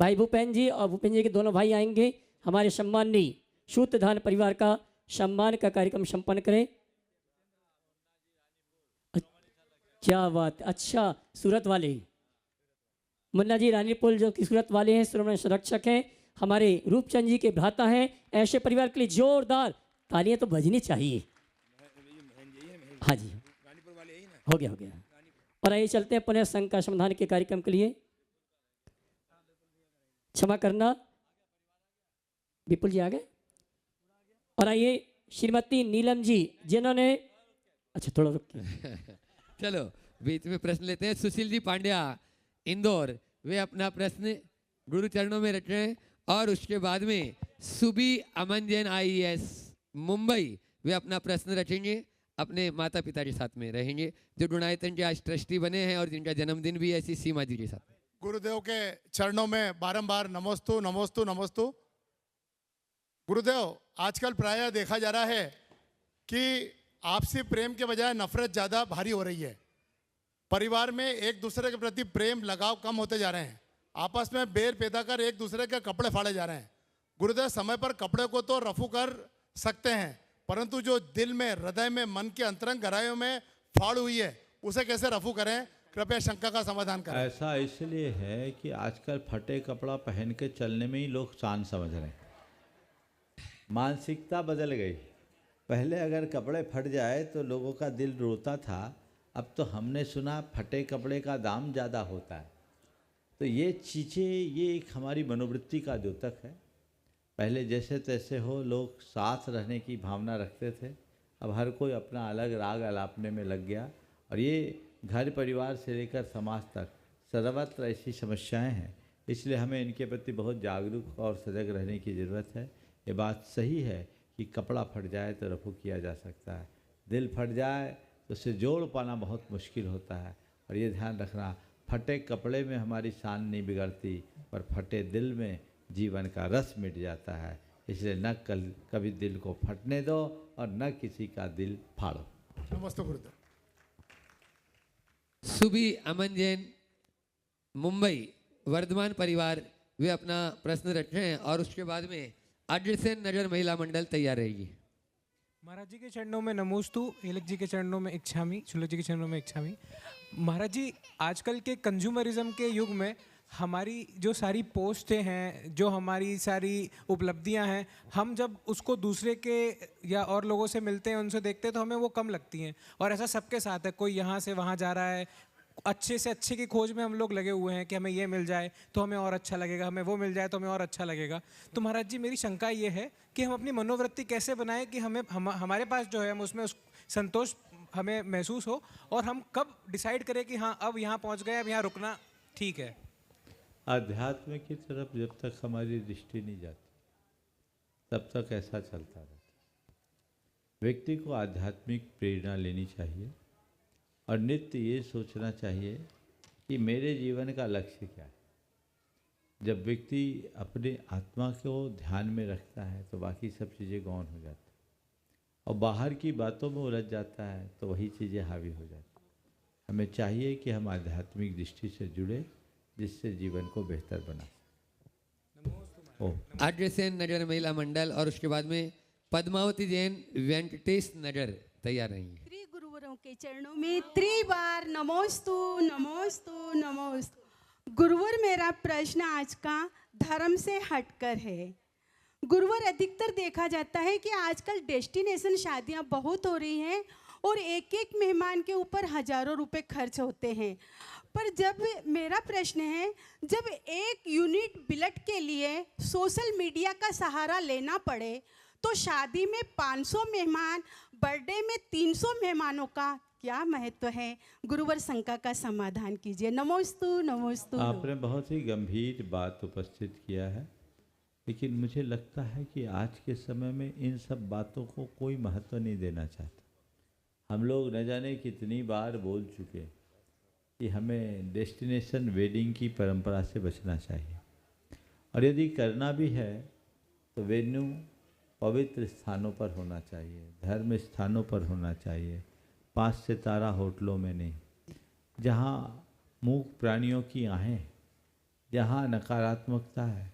भाई भूपेंद्र जी और भूपेंद्र जी के दोनों भाई आएंगे हमारे सम्माननीय सूत्रधार परिवार का सम्मान का कार्यक्रम संपन्न करें। क्या बात, अच्छा सूरत वाले मुन्ना जी रानीपुर जो कि सूरत वाले हैं, श्रोमणी संरक्षक हैं, हमारे रूपचंद जी के भ्राता हैं। ऐसे परिवार के लिए जोरदार तालियां तो बजनी चाहिए। हाँ जी, हो गया हो गया। और आइए चलते हैं पुनः संघ का समाधान के कार्यक्रम के लिए। क्षमा करना, विपुल जी आ गए। और आइए श्रीमती नीलम जी जिन्होंने अच्छा थोड़ा रुकिए चलो बीच में प्रश्न लेते हैं। सुशील जी पांड्या इंदौर, वे अपना प्रश्न गुरु चरणों में रखें। और उसके बाद में सुबी अमन जैन IES मुंबई, वे अपना प्रश्न रखेंगे, अपने माता पिता के साथ में रहेंगे जो गुणायतन के आज ट्रस्टी बने हैं और जिनका जन्मदिन भी ऐसी सीमा जी के साथ। गुरुदेव के चरणों में बारंबार नमोस्तु नमोस्तु नमोस्तु। गुरुदेव, आजकल प्रायः देखा जा रहा है कि आपसी प्रेम के बजाय नफरत ज़्यादा भारी हो रही है। परिवार में एक दूसरे के प्रति प्रेम लगाव कम होते जा रहे हैं। आपस में बैर पैदा कर एक दूसरे के कपड़े फाड़े जा रहे हैं। गुरुदेव, समय पर कपड़े को तो रफू कर सकते हैं, परंतु जो दिल में, हृदय में, मन के अंतरंग गहराइयों में फाड़ हुई है, उसे कैसे रफू करें, कृपया शंका का समाधान करें। ऐसा इसलिए है कि आजकल फटे कपड़ा पहन के चलने में ही लोग शान समझ रहे हैं। मानसिकता बदल गई। पहले अगर कपड़े फट जाए तो लोगों का दिल रोता था, अब तो हमने सुना फटे कपड़े का दाम ज़्यादा होता है। तो ये चीज़ें, ये एक हमारी मनोवृत्ति का द्योतक है। पहले जैसे तैसे हो, लोग साथ रहने की भावना रखते थे, अब हर कोई अपना अलग राग अलापने में लग गया। और ये घर परिवार से लेकर समाज तक सर्वत्र ऐसी समस्याएं हैं, इसलिए हमें इनके प्रति बहुत जागरूक और सजग रहने की ज़रूरत है। ये बात सही है कि कपड़ा फट जाए तो रफू किया जा सकता है, दिल फट जाए तो उसे जोड़ पाना बहुत मुश्किल होता है। और ये ध्यान रखना, फटे कपड़े में हमारी शान नहीं बिगड़ती, पर फटे दिल में जीवन का रस मिट जाता है। इसलिए न कभी दिल को फटने दो और न किसी का दिल फाड़ो। नमस्ते गुरुदेव। सुबी अमन जैन, मुंबई वर्धमान परिवार, वे अपना प्रश्न रखें और उसके बाद में अग्रसेन नगर महिला मंडल तैयार रहेगी। महाराज जी के चरणों में नमोस्तु, हेलक जी के चरणों में इच्छामी, शुल्लक जी के चरणों में इच्छामी। महाराज जी, आजकल के कंज्यूमरिज्म के युग में हमारी जो सारी पोस्टें हैं, जो हमारी सारी उपलब्धियां हैं, हम जब उसको दूसरे के या और लोगों से मिलते हैं, उनसे देखते हैं, तो हमें वो कम लगती हैं। और ऐसा सबके साथ है, कोई यहाँ से वहाँ जा रहा है, अच्छे से अच्छे की खोज में हम लोग लगे हुए हैं कि हमें ये मिल जाए तो हमें और अच्छा लगेगा, हमें वो मिल जाए तो हमें और अच्छा लगेगा। तो महाराज जी, मेरी शंका ये है कि हम अपनी मनोवृत्ति कैसे बनाएं कि हमारे पास जो है हम उसमें संतोष हमें महसूस हो, और हम कब डिसाइड करें कि हाँ अब यहाँ पहुँच गए, अब यहाँ रुकना ठीक है। अध्यात्म की तरफ जब तक हमारी दृष्टि नहीं जाती तब तक ऐसा चलता रहता। व्यक्ति को आध्यात्मिक प्रेरणा लेनी चाहिए और नित्य ये सोचना चाहिए कि मेरे जीवन का लक्ष्य क्या है। जब व्यक्ति अपने आत्मा को ध्यान में रखता है तो बाकी सब चीज़ें गौण हो जाती हैं, और बाहर की बातों में उलझ जाता है तो वही चीज़ें हावी हो जाती। हमें चाहिए कि हम आध्यात्मिक दृष्टि से जुड़े, जिससे जीवन को बेहतर बना सकें। अग्रसेन नगर महिला मंडल और उसके बाद में पद्मावती जैन, वेंकटेश नगर तैयार रहेंगे। श्री गुरुवरों के चरणों में त्रिबार नमोस्तु नमोस्तु नमोस्तु। गुरुवर, मेरा प्रश्न आज का धर्म से हटकर है। गुरुवर, अधिकतर देखा जाता है कि आजकल डेस्टिनेशन शादियां बहुत हो रही हैं और एक एक मेहमान के ऊपर हजारों रुपए खर्च होते हैं। पर जब मेरा प्रश्न है, जब एक यूनिट बिलट के लिए सोशल मीडिया का सहारा लेना पड़े तो शादी में 500 मेहमान, बर्थडे में 300 मेहमानों का क्या महत्व है? गुरुवर, शंका का समाधान कीजिए। नमोस्तु नमोस्तु। आपने बहुत ही गंभीर बात उपस्थित किया है, लेकिन मुझे लगता है कि आज के समय में इन सब बातों को कोई महत्व नहीं देना चाहता। हम लोग न जाने कितनी बार बोल चुके कि हमें डेस्टिनेशन वेडिंग की परंपरा से बचना चाहिए, और यदि करना भी है तो वेन्यू पवित्र स्थानों पर होना चाहिए, धर्म स्थानों पर होना चाहिए, 5 सितारा होटलों में नहीं, जहाँ मूक प्राणियों की आहें, जहाँ नकारात्मकता है।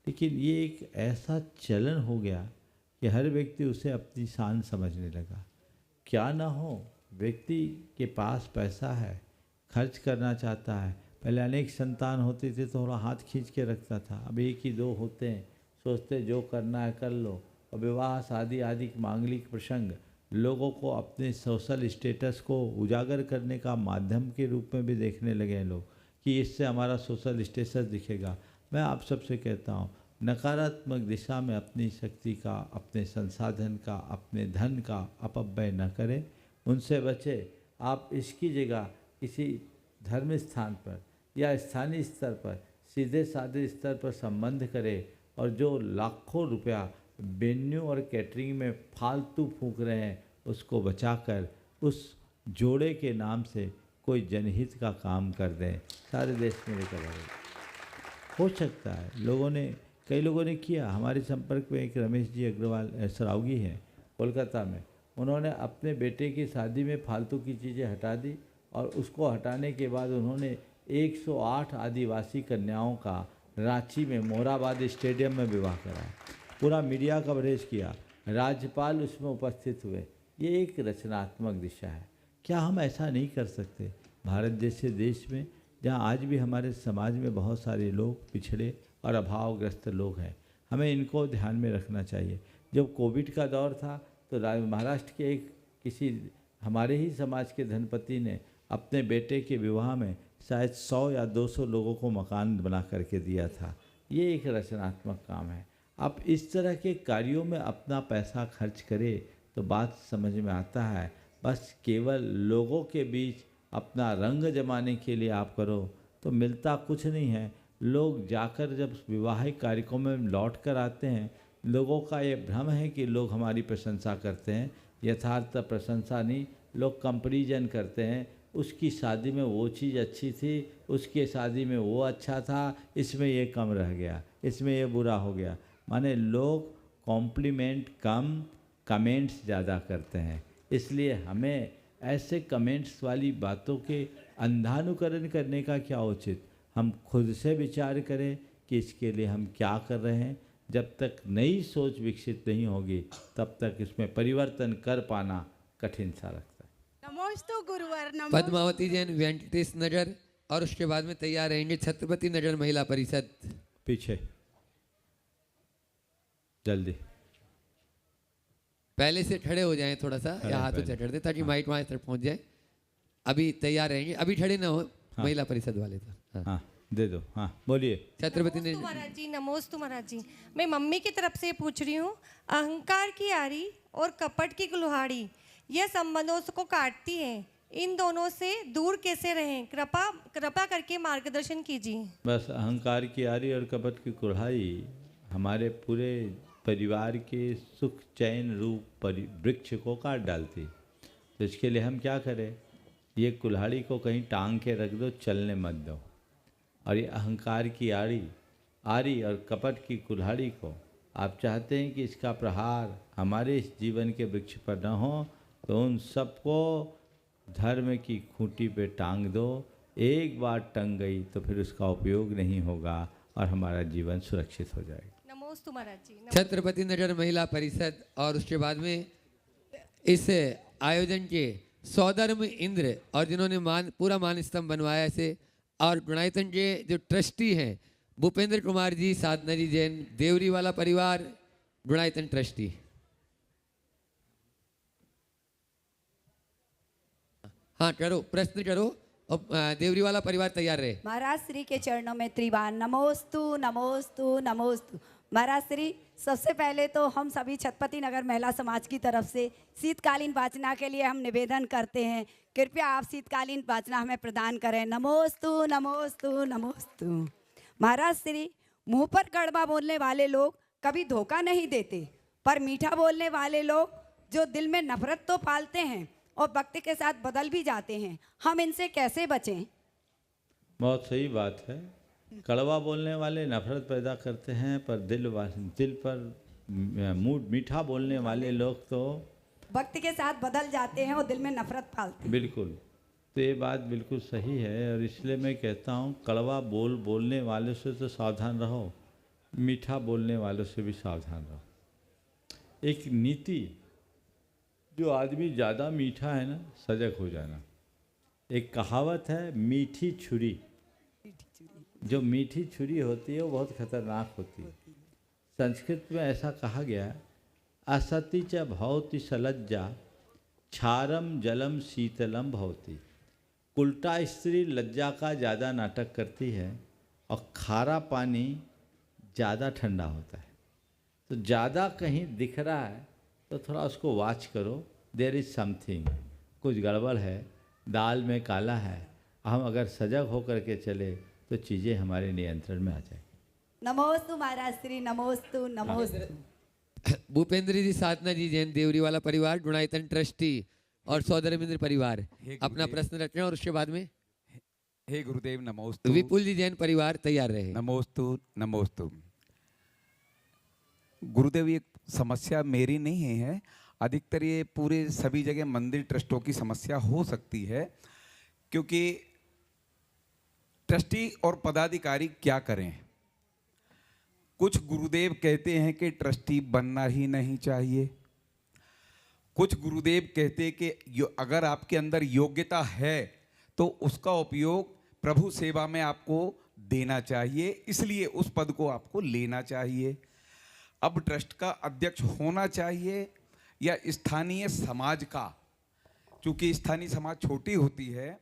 लेकिन ये एक ऐसा चलन हो गया कि हर व्यक्ति उसे अपनी शान समझने लगा। क्या ना हो, व्यक्ति के पास पैसा है, खर्च करना चाहता है। पहले अनेक संतान होते थे तो थोड़ा हाथ खींच के रखता था, अब 1 ही 2 होते हैं, सोचते जो करना है कर लो। और विवाह, शादी आदि मांगलिक प्रसंग लोगों को अपने सोशल स्टेटस को उजागर करने का माध्यम के रूप में भी देखने लगे हैं लोग, कि इससे हमारा सोशल स्टेटस दिखेगा। मैं आप सबसे कहता हूँ, नकारात्मक दिशा में अपनी शक्ति का, अपने संसाधन का, अपने धन का अपव्यय न करें, उनसे बचे। आप इसकी जगह किसी धर्म स्थान पर या स्थानीय स्तर पर, सीधे साधे स्तर पर संबंध करें, और जो लाखों रुपया वेन्यू और कैटरिंग में फालतू फूंक रहे हैं उसको बचाकर उस जोड़े के नाम से कोई जनहित का काम कर दें। सारे देश में लेकर हो सकता है। कई लोगों ने किया। हमारे संपर्क में एक रमेश जी अग्रवाल सरावगी हैं कोलकाता में, उन्होंने अपने बेटे की शादी में फालतू की चीज़ें हटा दी, और उसको हटाने के बाद उन्होंने 108 आदिवासी कन्याओं का रांची में मोराबाद स्टेडियम में विवाह कराया, पूरा मीडिया कवरेज किया, राज्यपाल उसमें उपस्थित हुए। ये एक रचनात्मक दिशा है। क्या हम ऐसा नहीं कर सकते? भारत जैसे देश में जहाँ आज भी हमारे समाज में बहुत सारे लोग पिछड़े और अभावग्रस्त लोग हैं, हमें इनको ध्यान में रखना चाहिए। जब कोविड का दौर था तो महाराष्ट्र के एक किसी हमारे ही समाज के धनपति ने अपने बेटे के विवाह में शायद 100 या 200 लोगों को मकान बना करके दिया था। ये एक रचनात्मक काम है। आप इस तरह के कार्यों में अपना पैसा खर्च करें तो बात समझ में आता है। बस केवल लोगों के बीच अपना रंग जमाने के लिए आप करो तो मिलता कुछ नहीं है। लोग जाकर जब विवाहिक कार्यक्रमों में लौट कर आते हैं, लोगों का ये भ्रम है कि लोग हमारी प्रशंसा करते हैं। यथार्थ प्रशंसा नहीं, लोग कंपैरिजन करते हैं। उसकी शादी में वो चीज़ अच्छी थी, उसके शादी में वो अच्छा था, इसमें ये कम रह गया, इसमें ये बुरा हो गया। माने लोग कॉम्प्लीमेंट कम, कमेंट्स ज़्यादा करते हैं। इसलिए हमें ऐसे कमेंट्स वाली बातों के अंधानुकरण करने का क्या उचित? हम खुद से विचार करें कि इसके लिए हम क्या कर रहे हैं। जब तक नई सोच विकसित नहीं होगी तब तक इसमें परिवर्तन कर पाना कठिन सा लगता है। नमोस्तु गुरुवर। पद्मावती जैन वेंकटेश नगर और उसके बाद में तैयार रहेंगे छत्रपति नगर महिला परिषद। पीछे जल्दी पहले से खड़े हो जाएं थोड़ा सा, या हाथों से चढ़ दे ताकि माइक वहाँ तक पहुँच जाए। अभी तैयार रहेंगे, अभी खड़े ना हो। हाँ। महिला परिषद वाले तो हाँ दे दो। हाँ बोलिए। छत्रपति नमोस्तु महाराज जी, नमोस्तु महाराज जी। मैं मम्मी की तरफ से पूछ रही हूँ, अहंकार की आरी और कपट की कुल्हाड़ी यह संबंधों को काटती है, इन दोनों से दूर कैसे रहें? कृपा करके मार्गदर्शन कीजिए। बस अहंकार की आरी और कपट की कुल्हाड़ी हमारे पूरे परिवार के सुख चैन रूप वृक्ष को काट डालती। तो इसके लिए हम क्या करें? ये कुल्हाड़ी को कहीं टांग के रख दो, चलने मत दो। और ये अहंकार की आरी और कपट की कुल्हाड़ी को आप चाहते हैं कि इसका प्रहार हमारे इस जीवन के वृक्ष पर न हो, तो उन सबको धर्म की खूंटी पे टांग दो। एक बार टंग गई तो फिर उसका उपयोग नहीं होगा और हमारा जीवन सुरक्षित हो जाएगा। नमोस्तु महाराज जी। छत्रपति नगर महिला परिषद और उसके बाद में इस आयोजन के सौधर्म इंद्र और जिन्होंने पूरा मान स्तंभ बनवाया इसे, और गुणायतन के जो ट्रस्टी हैं भूपेंद्र कुमार जी, साधना जी जैन, देवरी वाला परिवार, गुणायतन ट्रस्टी। हाँ करो, प्रश्न करो और देवरी वाला परिवार तैयार रहे। महाराज श्री के चरणों में त्रिबार नमोस्तु नमोस्तु नमोस्तु। महाराज श्री, सबसे पहले तो हम सभी छत्रपति नगर महिला समाज की तरफ से शीतकालीन वाचना के लिए हम निवेदन करते हैं, कृपया आप शीतकालीन वाचना हमें प्रदान करें। नमोस्तु नमोस्तु नमोस्तु। महाराज श्री, मुंह पर कड़वा बोलने वाले लोग कभी धोखा नहीं देते, पर मीठा बोलने वाले लोग जो दिल में नफरत तो पालते हैं और वक्त के साथ बदल भी जाते हैं, हम इनसे कैसे बचें? बहुत सही बात है। कड़वा बोलने वाले नफरत पैदा करते हैं, पर दिल पर मूड मीठा बोलने वाले लोग तो वक्त के साथ बदल जाते हैं और दिल में नफरत पालते हैं। बिल्कुल, तो ये बात बिल्कुल सही है। और इसलिए मैं कहता हूँ कड़वा बोलने वालों से तो सावधान रहो, मीठा बोलने वालों से भी सावधान रहो। एक नीति, जो आदमी ज़्यादा मीठा है ना, सजग हो जाना। एक कहावत है, मीठी छुरी। जो मीठी छुरी होती है वो बहुत खतरनाक होती है। संस्कृत में ऐसा कहा गया है, असति च भवति सलज्जा क्षारम जलम शीतलम भवति। उल्टा स्त्री लज्जा का ज़्यादा नाटक करती है और खारा पानी ज़्यादा ठंडा होता है। तो ज़्यादा कहीं दिख रहा है तो थोड़ा उसको वॉच करो, देयर इज़ समथिंग, कुछ गड़बड़ है, दाल में काला है। हम अगर सजग होकर के चले तो चीज़ें हमारे नियंत्रण में आ जाए। नमोस्तु महाराज श्री, नमोस्तु नमोस्तु। भूपेंद्र जी, साधना जी जैन, देवरी वाला परिवार, गुणायतन ट्रस्टी और सौधर्मेंद्र परिवार अपना प्रश्न रखें और उसके बाद में हे गुरुदेव नमोस्तु। विपुल जी जैन परिवार तैयार रहे। नमोस्तु नमोस्तु। गुरुदेव, ये समस्या मेरी नहीं है, अधिकतर ये पूरे सभी जगह मंदिर ट्रस्टों की समस्या हो सकती है, क्योंकि ट्रस्टी और पदाधिकारी क्या करें। कुछ गुरुदेव कहते हैं कि ट्रस्टी बनना ही नहीं चाहिए, कुछ गुरुदेव कहते कि अगर आपके अंदर योग्यता है तो उसका उपयोग प्रभु सेवा में आपको देना चाहिए, इसलिए उस पद को आपको लेना चाहिए। अब ट्रस्ट का अध्यक्ष होना चाहिए या स्थानीय समाज का, क्योंकि स्थानीय समाज छोटी होती है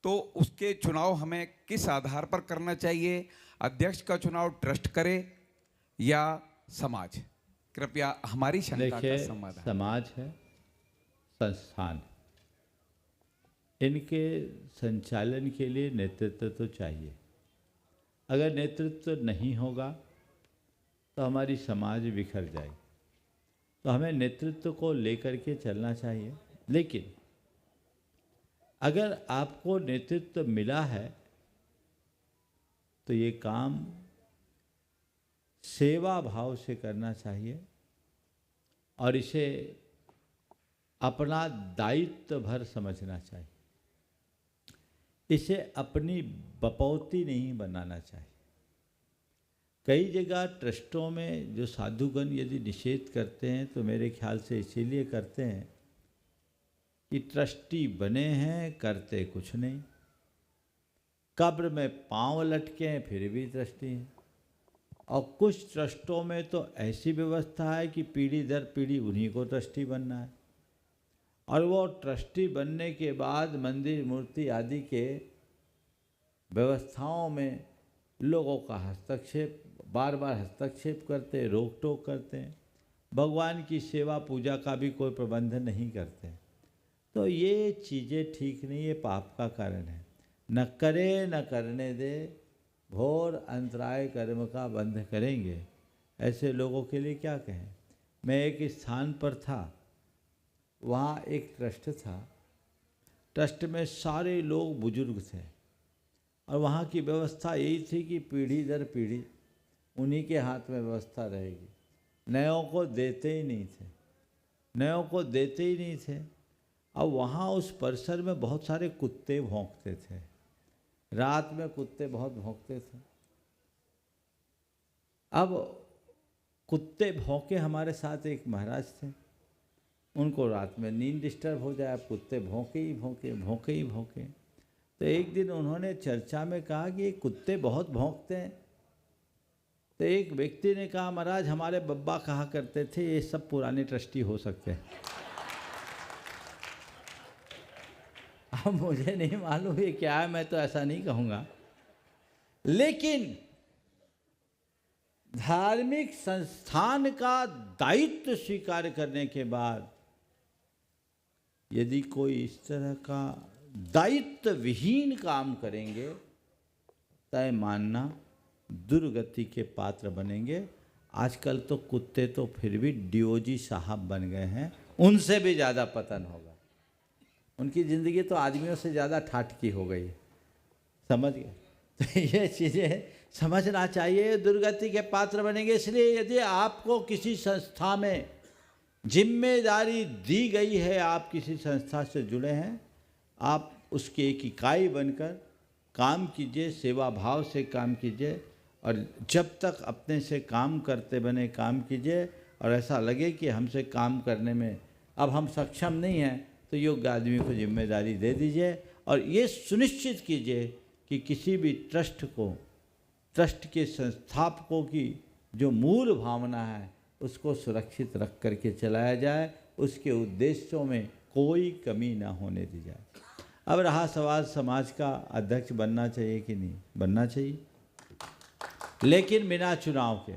तो उसके चुनाव हमें किस आधार पर करना चाहिए? अध्यक्ष का चुनाव ट्रस्ट करे या समाज? कृपया हमारी शंका का देखिए, समाधान। समाज है, संस्थान, इनके संचालन के लिए नेतृत्व तो चाहिए। अगर नेतृत्व नहीं होगा तो हमारी समाज बिखर जाएगी। तो हमें नेतृत्व को लेकर के चलना चाहिए। लेकिन अगर आपको नेतृत्व मिला है तो ये काम सेवा भाव से करना चाहिए और इसे अपना दायित्व भर समझना चाहिए। इसे अपनी बपौती नहीं बनाना चाहिए। कई जगह ट्रस्टों में जो साधुगण यदि निषेध करते हैं तो मेरे ख्याल से इसीलिए करते हैं कि ट्रस्टी बने हैं, करते कुछ नहीं, कब्र में पांव लटके हैं फिर भी ट्रस्टी हैं। और कुछ ट्रस्टों में तो ऐसी व्यवस्था है कि पीढ़ी दर पीढ़ी उन्हीं को ट्रस्टी बनना है, और वो ट्रस्टी बनने के बाद मंदिर मूर्ति आदि के व्यवस्थाओं में लोगों का हस्तक्षेप, बार बार हस्तक्षेप करते, रोक टोक करते हैं, भगवान की सेवा पूजा का भी कोई प्रबंध नहीं करते। तो ये चीज़ें ठीक नहीं, ये पाप का कारण है। न करे न करने दे, घोर अंतराय कर्म का बंध करेंगे। ऐसे लोगों के लिए क्या कहें। मैं एक स्थान पर था, वहाँ एक ट्रस्ट था। ट्रस्ट में सारे लोग बुजुर्ग थे और वहाँ की व्यवस्था यही थी कि पीढ़ी दर पीढ़ी उन्हीं के हाथ में व्यवस्था रहेगी। नयों को देते ही नहीं थे, नयों को देते ही नहीं थे। अब वहाँ उस परिसर में बहुत सारे कुत्ते भौंकते थे, रात में कुत्ते बहुत भौंकते थे। अब कुत्ते भौंके, हमारे साथ एक महाराज थे, उनको रात में नींद डिस्टर्ब हो जाए, कुत्ते भौंके ही भौंके, भौंके ही भौंके। तो एक दिन उन्होंने चर्चा में कहा कि ये कुत्ते बहुत भौंकते हैं। तो एक व्यक्ति ने कहा, महाराज हमारे बब्बा कहा करते थे ये सब पुराने ट्रस्टी हो सकते हैं। अब मुझे नहीं मालूम ये क्या है, मैं तो ऐसा नहीं कहूँगा। लेकिन धार्मिक संस्थान का दायित्व स्वीकार करने के बाद यदि कोई इस तरह का दायित्व विहीन काम करेंगे, तय मानना दुर्गति के पात्र बनेंगे। आजकल तो कुत्ते तो फिर भी डीओजी साहब बन गए हैं, उनसे भी ज़्यादा पतन होगा। उनकी ज़िंदगी तो आदमियों से ज़्यादा ठाटकी हो गई, समझ गए। तो ये चीज़ें समझना चाहिए, दुर्गति के पात्र बनेंगे। इसलिए यदि आपको किसी संस्था में जिम्मेदारी दी गई है, आप किसी संस्था से जुड़े हैं, आप उसकी एक इकाई बनकर काम कीजिए, सेवा भाव से काम कीजिए, और जब तक अपने से काम करते बने काम कीजिए। और ऐसा लगे कि हमसे काम करने में अब हम सक्षम नहीं हैं, तो योग्य आदमी को जिम्मेदारी दे दीजिए। और ये सुनिश्चित कीजिए कि किसी भी ट्रस्ट को, ट्रस्ट के संस्थापकों की जो मूल भावना है उसको सुरक्षित रख करके चलाया जाए, उसके उद्देश्यों में कोई कमी ना होने दी जाए। अब रहा सवाल समाज का अध्यक्ष बनना चाहिए कि नहीं, बनना चाहिए, लेकिन बिना चुनाव के।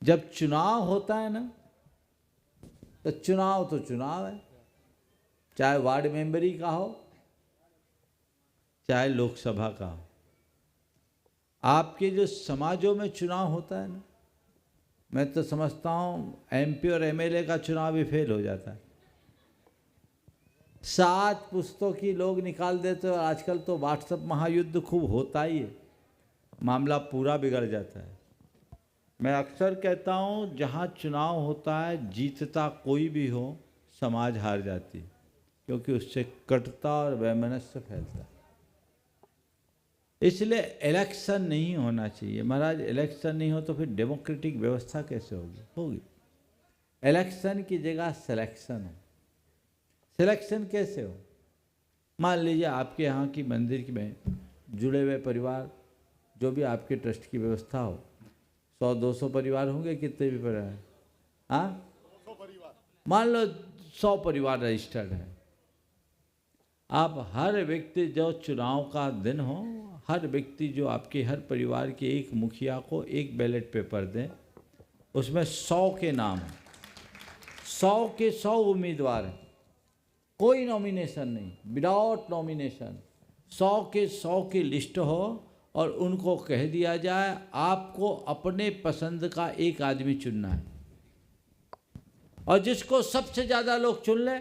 जब चुनाव होता है ना, तो चुनाव है, चाहे वार्ड मेंबरी का हो, चाहे लोकसभा का हो। आपके जो समाजों में चुनाव होता है ना, मैं तो समझता हूँ एमपी और एमएलए का चुनाव भी फेल हो जाता है। 7 पुस्तों की लोग निकाल देते हो। आजकल तो व्हाट्सएप महायुद्ध खूब होता ही है, मामला पूरा बिगड़ जाता है। मैं अक्सर कहता हूँ जहाँ चुनाव होता है, जीतता कोई भी हो, समाज हार जाती, क्योंकि उससे कटुता और वैमनस्य फैलता है। इसलिए इलेक्शन नहीं होना चाहिए। महाराज इलेक्शन नहीं हो तो फिर डेमोक्रेटिक व्यवस्था कैसे होगी? इलेक्शन की जगह सिलेक्शन हो। सिलेक्शन कैसे हो? मान लीजिए आपके यहाँ की मंदिर में जुड़े हुए परिवार, जो भी आपके ट्रस्ट की व्यवस्था हो, 100-200 परिवार होंगे, कितने भी परिवार, हाँ, मान लो 100 परिवार रजिस्टर्ड है। आप हर व्यक्ति, जो चुनाव का दिन हो, हर व्यक्ति जो आपके हर परिवार के एक मुखिया को एक बैलेट पेपर दें, उसमें 100 के नाम हैं, 100 के 100 उम्मीदवार हैं, कोई नॉमिनेशन नहीं, विदाउट नॉमिनेशन, 100 के 100 की लिस्ट हो और उनको कह दिया जाए आपको अपने पसंद का एक आदमी चुनना है, और जिसको सबसे ज़्यादा लोग चुन ले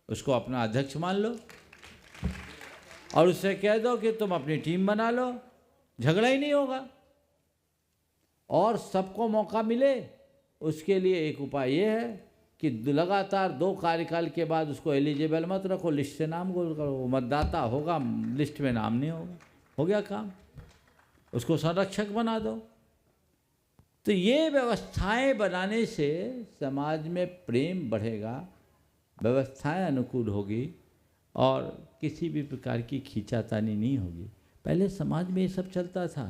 उसको अपना अध्यक्ष मान लो, और उससे कह दो कि तुम अपनी टीम बना लो, झगड़ा ही नहीं होगा और सबको मौका मिले। उसके लिए एक उपाय ये है कि लगातार 2 कार्यकाल के बाद उसको एलिजिबल मत रखो, लिस्ट से नाम गोल करो, वो मतदाता होगा, लिस्ट में नाम नहीं होगा, हो गया काम। उसको संरक्षक बना दो। तो ये व्यवस्थाएं बनाने से समाज में प्रेम बढ़ेगा, व्यवस्थाएं अनुकूल होगी और किसी भी प्रकार की खींचातानी नहीं होगी। पहले समाज में ये सब चलता था,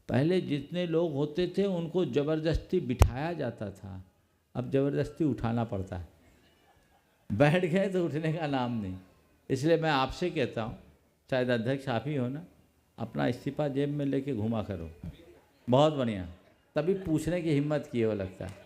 पहले जितने लोग होते थे उनको ज़बरदस्ती बिठाया जाता था, अब ज़बरदस्ती उठाना पड़ता है। बैठ गए तो उठने का नाम नहीं। इसलिए मैं आपसे कहता हूँ, शायद अध्यक्ष आप ही हो ना, अपना इस्तीफा जेब में लेके घुमा करो, बहुत बढ़िया, तभी पूछने की हिम्मत की हो लगता है।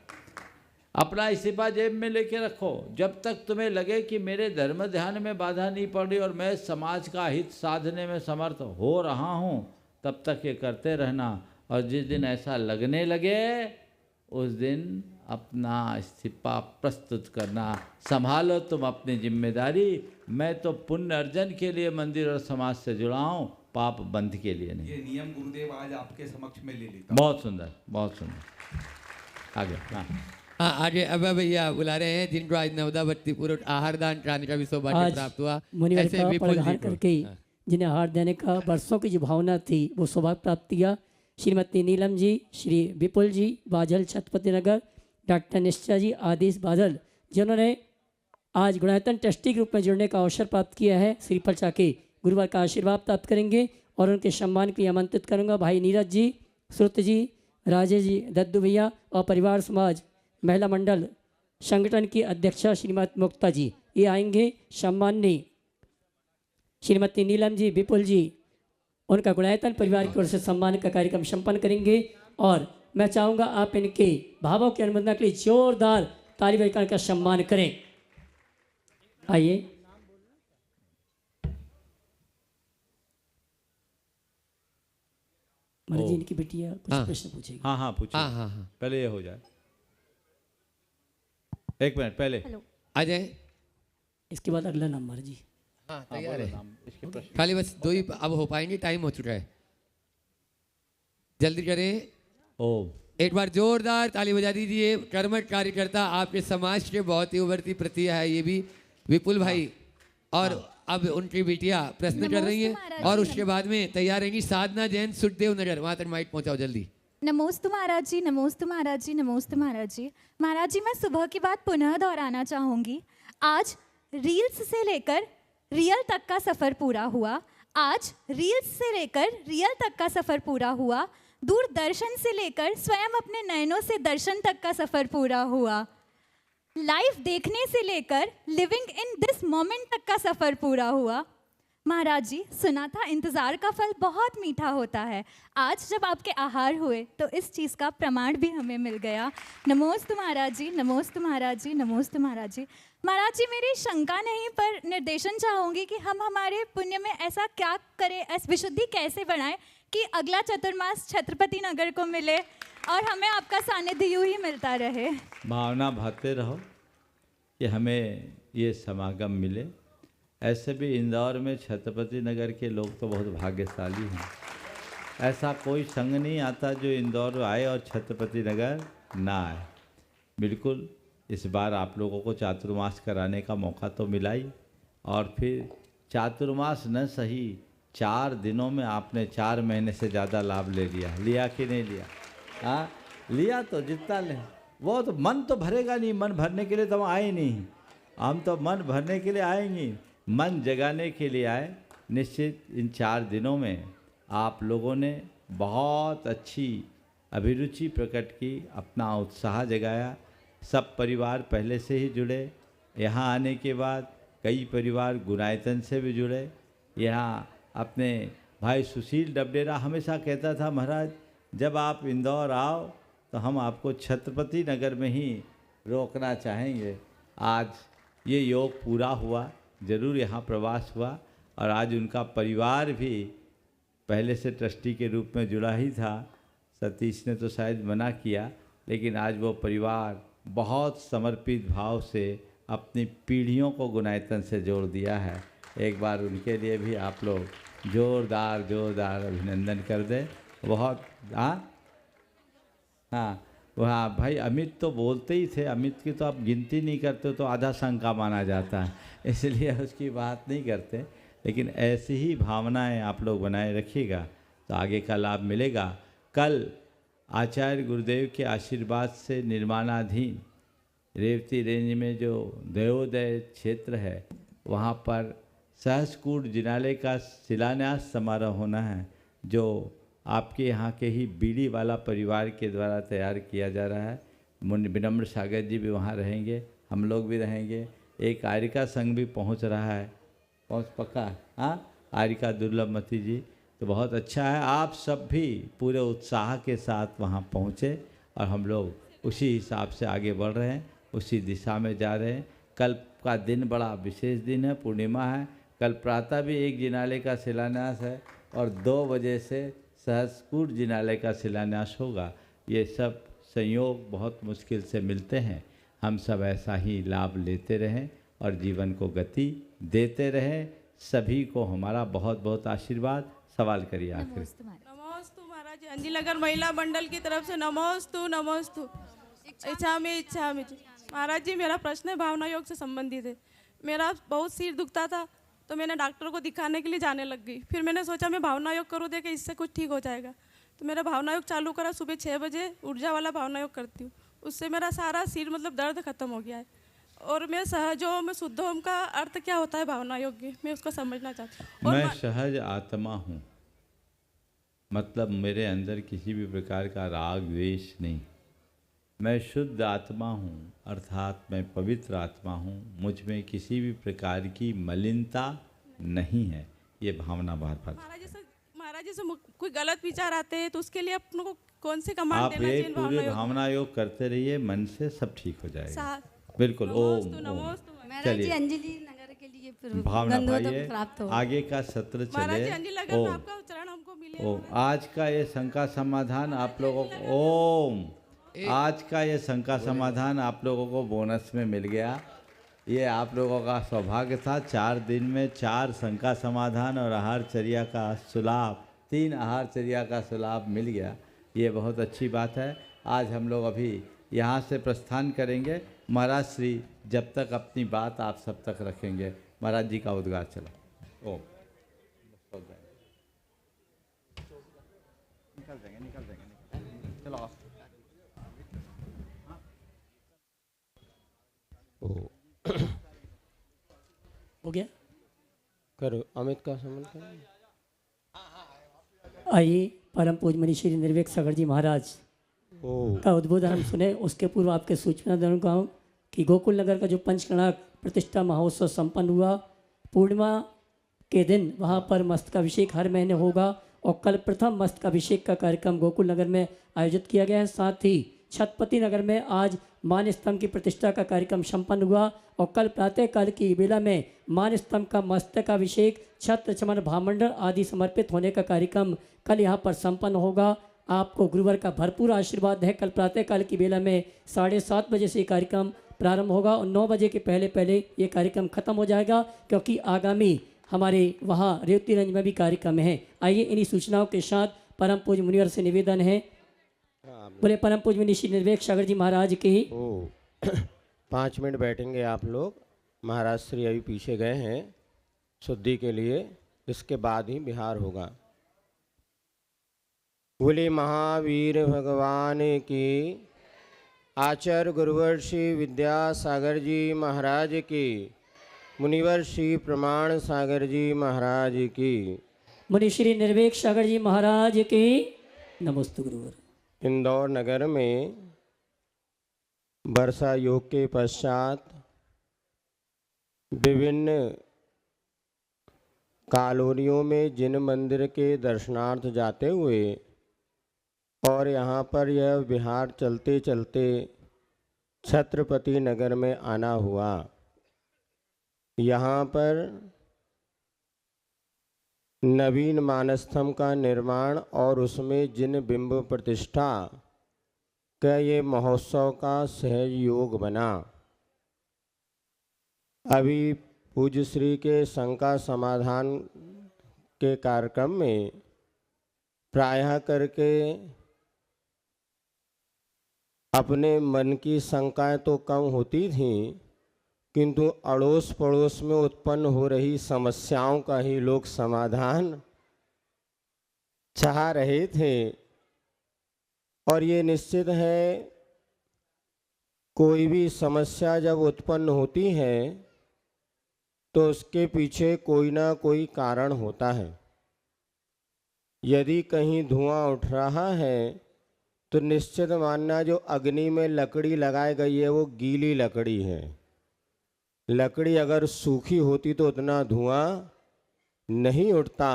अपना इस्तीफा जेब में लेके रखो, जब तक तुम्हें लगे कि मेरे धर्म ध्यान में बाधा नहीं पड़ रही और मैं समाज का हित साधने में समर्थ हो रहा हूँ, तब तक ये करते रहना। और जिस दिन ऐसा लगने लगे उस दिन अपना इस्तीफा प्रस्तुत करना। संभालो तुम अपनी जिम्मेदारी। मैं तो पुण्य अर्जन के लिए मंदिर और समाज से जुड़ा हूँ, पाप बंध के लिए नहीं। ये नियम गुरुदेव आज आपके समक्ष में ले लेता हूं। बहुत सुंदर, बहुत सुंदर। आगे हाँ, आगे अब भैया बुला रहे हैं जिनको आज नवदावती पूर्व आहार दान कराने का भी सौभाग्य प्राप्त हुआ। मुनिवर ऐसे का विपुल परिधान जी को। करके जिन्हें आहार देने का वर्षों की जो भावना थी वो सौभाग्य प्राप्त किया। श्रीमती नीलम जी, श्री विपुल जी बादल छत्रपति नगर, डॉक्टर निश्चय जी आदेश बादल, जिन्होंने आज गुणायतन ट्रस्टी के रूप में जुड़ने का अवसर प्राप्त किया है, श्रीफल चाके गुरुवार का आशीर्वाद प्राप्त करेंगे और उनके सम्मान के लिए आमंत्रित करूँगा। भाई नीरज जी, श्रुत जी, राजेश जी, दद्दू भैया और परिवार समाज महिला मंडल संगठन की अध्यक्षा श्रीमती मुक्ता जी, ये आएंगे। सम्माननीय श्रीमती नीलम जी, विपुल जी, उनका गुणायतन परिवार की ओर से सम्मान का कार्यक्रम संपन्न करेंगे। और मैं चाहूँगा आप इनके भावों की अनुमोदना के लिए जोरदार ताली बजाकर का सम्मान करें। आइए। महाराज जी, इनकी बेटिया कुछ प्रश्न पूछेगी। हाँ हाँ पूछिए। हाँ हाँ हाँ, पहले ये हो जाए। एक मिनट पहले आ जाए, इसके बाद अगला नंबर जी। हाँ तैयार है। इसके प्रश्न खाली बस 2 ही अब हो पाएंगे, टाइम हो चुका है, जल्दी करें। ओ एक बार जोरदार ताली बजा दीजिए। कर्मठ कार्यकर्ता आपके समाज के बहुत ही उभरती प्रतिभा है ये भी, विपुल भाई। और अब उनकी बेटियां प्रश्न कर रही हैं और उसके बाद में तैयार रहेंगी साधना जैन, सुखदेव नगर। वहां तक माइक पहुंचाओ जल्दी। नमोस्तु महाराज जी, नमोस्तु महाराज जी, नमोस्तु महाराज जी। महाराज जी, मैं सुबह की बात पुनः दोहराना चाहूँगी। आज रील्स से लेकर रियल तक का सफ़र पूरा हुआ। आज रील्स से लेकर रियल तक का सफ़र पूरा हुआ। दूरदर्शन से लेकर स्वयं अपने नयनों से दर्शन तक का सफ़र पूरा हुआ। लाइव देखने से लेकर लिविंग इन दिस मोमेंट तक का सफ़र पूरा हुआ। महाराज जी, सुना था इंतज़ार का फल बहुत मीठा होता है। आज जब आपके आहार हुए तो इस चीज़ का प्रमाण भी हमें मिल गया। नमोस्तु महाराज जी, नमोस्तु महाराज जी, नमोस्तु महाराज जी। महाराज जी, मेरी शंका नहीं पर निर्देशन चाहूँगी कि हम हमारे पुण्य में ऐसा क्या करें, ऐसी विशुद्धि कैसे बढ़ाएं कि अगला चतुर्मास छत्रपति नगर को मिले और हमें आपका सानिध्य यूँ ही मिलता रहे। भावना भाते रहो कि हमें ये समागम मिले। ऐसे भी इंदौर में छत्रपति नगर के लोग तो बहुत भाग्यशाली हैं। ऐसा कोई संघ नहीं आता जो इंदौर आए और छत्रपति नगर ना आए। बिल्कुल इस बार आप लोगों को चातुर्मास कराने का मौका तो मिला ही, और फिर चातुर्मास न सही 4 दिनों में आपने 4 महीने से ज़्यादा लाभ ले लिया। लिया कि नहीं लिया? हाँ लिया, तो जितना लें वो तो मन तो भरेगा नहीं, मन भरने के लिए तो हम आए नहीं, हम तो मन भरने के लिए आएंगे, मन जगाने के लिए आए। निश्चित इन 4 दिनों में आप लोगों ने बहुत अच्छी अभिरुचि प्रकट की, अपना उत्साह जगाया। सब परिवार पहले से ही जुड़े, यहाँ आने के बाद कई परिवार गुनायतन से भी जुड़े। यहाँ अपने भाई सुशील डबडेरा हमेशा कहता था, महाराज जब आप इंदौर आओ तो हम आपको छत्रपति नगर में ही रोकना चाहेंगे। आज ये योग पूरा हुआ, ज़रूर यहाँ प्रवास हुआ, और आज उनका परिवार भी पहले से ट्रस्टी के रूप में जुड़ा ही था। सतीश ने तो शायद मना किया, लेकिन आज वो परिवार बहुत समर्पित भाव से अपनी पीढ़ियों को गुनायतन से जोड़ दिया है। एक बार उनके लिए भी आप लोग जोरदार अभिनंदन कर दें। बहुत हाँ भाई, अमित तो बोलते ही थे, अमित की तो आप गिनती नहीं करते तो आधा शंका माना जाता है, इसलिए उसकी बात नहीं करते। लेकिन ऐसी ही भावनाएं आप लोग बनाए रखिएगा तो आगे का लाभ मिलेगा। कल आचार्य गुरुदेव के आशीर्वाद से निर्माणाधीन रेवती रेंज में जो देवोदय क्षेत्र है, वहाँ पर सहस्कूट जिनालय का शिलान्यास समारोह होना है, जो आपके यहाँ के ही बीड़ी वाला परिवार के द्वारा तैयार किया जा रहा है। विनम्र सागर जी भी वहाँ रहेंगे, हम लोग भी रहेंगे। एक आरिका संघ भी पहुँच रहा है, पहुँच पक्का? हाँ, आरिका दुर्लभमती जी, तो बहुत अच्छा है। आप सब भी पूरे उत्साह के साथ वहाँ पहुँचे और हम लोग उसी हिसाब से आगे बढ़ रहे हैं, उसी दिशा में जा रहे हैं। कल का दिन बड़ा विशेष दिन है, पूर्णिमा है। कल प्रातः भी एक जिनालय का शिलान्यास है और 2 बजे से सहस्कूट जिनालय का शिलान्यास होगा। ये सब संयोग बहुत मुश्किल से मिलते हैं, हम सब ऐसा ही लाभ लेते रहें और जीवन को गति देते रहें। सभी को हमारा बहुत बहुत आशीर्वाद। सवाल करिए आखिर। नमोस्तु महाराज, अंजिल नगर महिला मंडल की तरफ से नमोस्तु। इच्छा में महाराज जी, मेरा प्रश्न है भावना योग से संबंधित है। मेरा बहुत सिर दुखता था तो मैंने डॉक्टर को दिखाने के लिए जाने लग गई। फिर मैंने सोचा मैं भावना योग करूँ, देखे इससे कुछ ठीक हो जाएगा। तो मेरा भावना योग चालू करा, सुबह 6 बजे ऊर्जा वाला भावना योग करती हूँ। उससे मेरा सारा सिर मतलब दर्द खत्म हो गया है। और मैं सहजोम शुद्धोम का अर्थ क्या होता है भावना योग की, मैं उसको समझना चाहती हूँ। मैं सहज आत्मा हूँ, मतलब मेरे अंदर किसी भी प्रकार का राग द्वेष नहीं। मैं शुद्ध आत्मा हूँ, अर्थात मैं पवित्र आत्मा हूँ, मुझ में किसी भी प्रकार की मलिनता नहीं है। ये भावना बार बार महाराज जी से कोई गलत विचार आते हैं तो उसके लिए अपनों को कौन से कमांड आप देना चाहिए? पूरे भावना योग करते रहिए, मन से सब ठीक हो जाएगा। बिल्कुल। ओम। चलिए, अंजलि नगर के लिए भावना भाई आगे का सत्र चले। ओम। आज का ये शंका समाधान आप लोगों को, ओम, आज का ये शंका समाधान आप लोगों को बोनस में मिल गया। ये आप लोगों का सौभाग्य था। 4 दिन में 4 शंका समाधान और आहारचर्या का सुलाभ, 3 आहारचर्या का सुलाभ मिल गया। ये बहुत अच्छी बात है। आज हम लोग अभी यहाँ से प्रस्थान करेंगे। महाराज श्री जब तक अपनी बात आप सब तक रखेंगे, महाराज जी का उद्गार चला। ओम। निकल देंगे चलो। हो गया, करो अमित का सम्मान। आइए परम पूज्य मनीषी श्री निर्वेक सागर जी महाराज का उद्बोधन हम सुने। उसके पूर्व आपके सूचना देना चाहूँ कि गोकुल नगर का जो पंचकणाक प्रतिष्ठा महोत्सव संपन्न हुआ, पूर्णिमा के दिन वहाँ पर मस्तकाभिषेक हर महीने होगा और कल प्रथम मस्तकाभिषेक का कार्यक्रम गोकुल नगर में आयोजित किया गया है। साथ ही छत्रपति नगर में आज मान स्तंभ की प्रतिष्ठा का कार्यक्रम संपन्न हुआ और कल प्रातःकाल की बेला में मान स्तंभ का मस्तकाभिषेक, छत्र छमन भामंडल आदि समर्पित होने का कार्यक्रम कल यहाँ पर संपन्न होगा। आपको गुरुवर का भरपूर आशीर्वाद है। कल प्रातःकाल की बेला में 7:30 बजे से ये कार्यक्रम प्रारंभ होगा और 9 बजे के पहले ये कार्यक्रम खत्म हो जाएगा, क्योंकि आगामी हमारे वहाँ रेवतीगंज में भी कार्यक्रम है। आइए इन्हीं सूचनाओं के साथ परम पूज्य मुनिवर से निवेदन है, बोले परम पूज्य मनीषी निर्वेक सागर जी महाराज के ही 5 मिनट बैठेंगे आप लोग। महाराज श्री अभी पीछे गए हैं शुद्धि के लिए, इसके बाद ही बिहार होगा। बोले महावीर भगवान की, आचार्य गुरुवर श्री विद्यासागर जी महाराज की, मुनिवर श्री प्रमाण सागर जी महाराज की, मुनि श्री निर्वेक सागर जी महाराज की। नमोस्तु गुरुवर। इंदौर नगर में वर्षा योग के पश्चात विभिन्न कॉलोनियों में जिन मंदिर के दर्शनार्थ जाते हुए और यहाँ पर यह विहार चलते चलते छत्रपति नगर में आना हुआ। यहाँ पर नवीन मानस्तंभ का निर्माण और उसमें जिन बिंब प्रतिष्ठा का ये महोत्सव का सहज योग बना। अभी पूज्य श्री के शंका समाधान के कार्यक्रम में प्रायः करके अपने मन की शंकाएं तो कम होती थीं, किंतु अड़ोस पड़ोस में उत्पन्न हो रही समस्याओं का ही लोग समाधान चाह रहे थे। और ये निश्चित है, कोई भी समस्या जब उत्पन्न होती है तो उसके पीछे कोई ना कोई कारण होता है। यदि कहीं धुआं उठ रहा है तो निश्चित मानना जो अग्नि में लकड़ी लगाई गई है वो गीली लकड़ी है। लकड़ी अगर सूखी होती तो उतना धुआं नहीं उठता।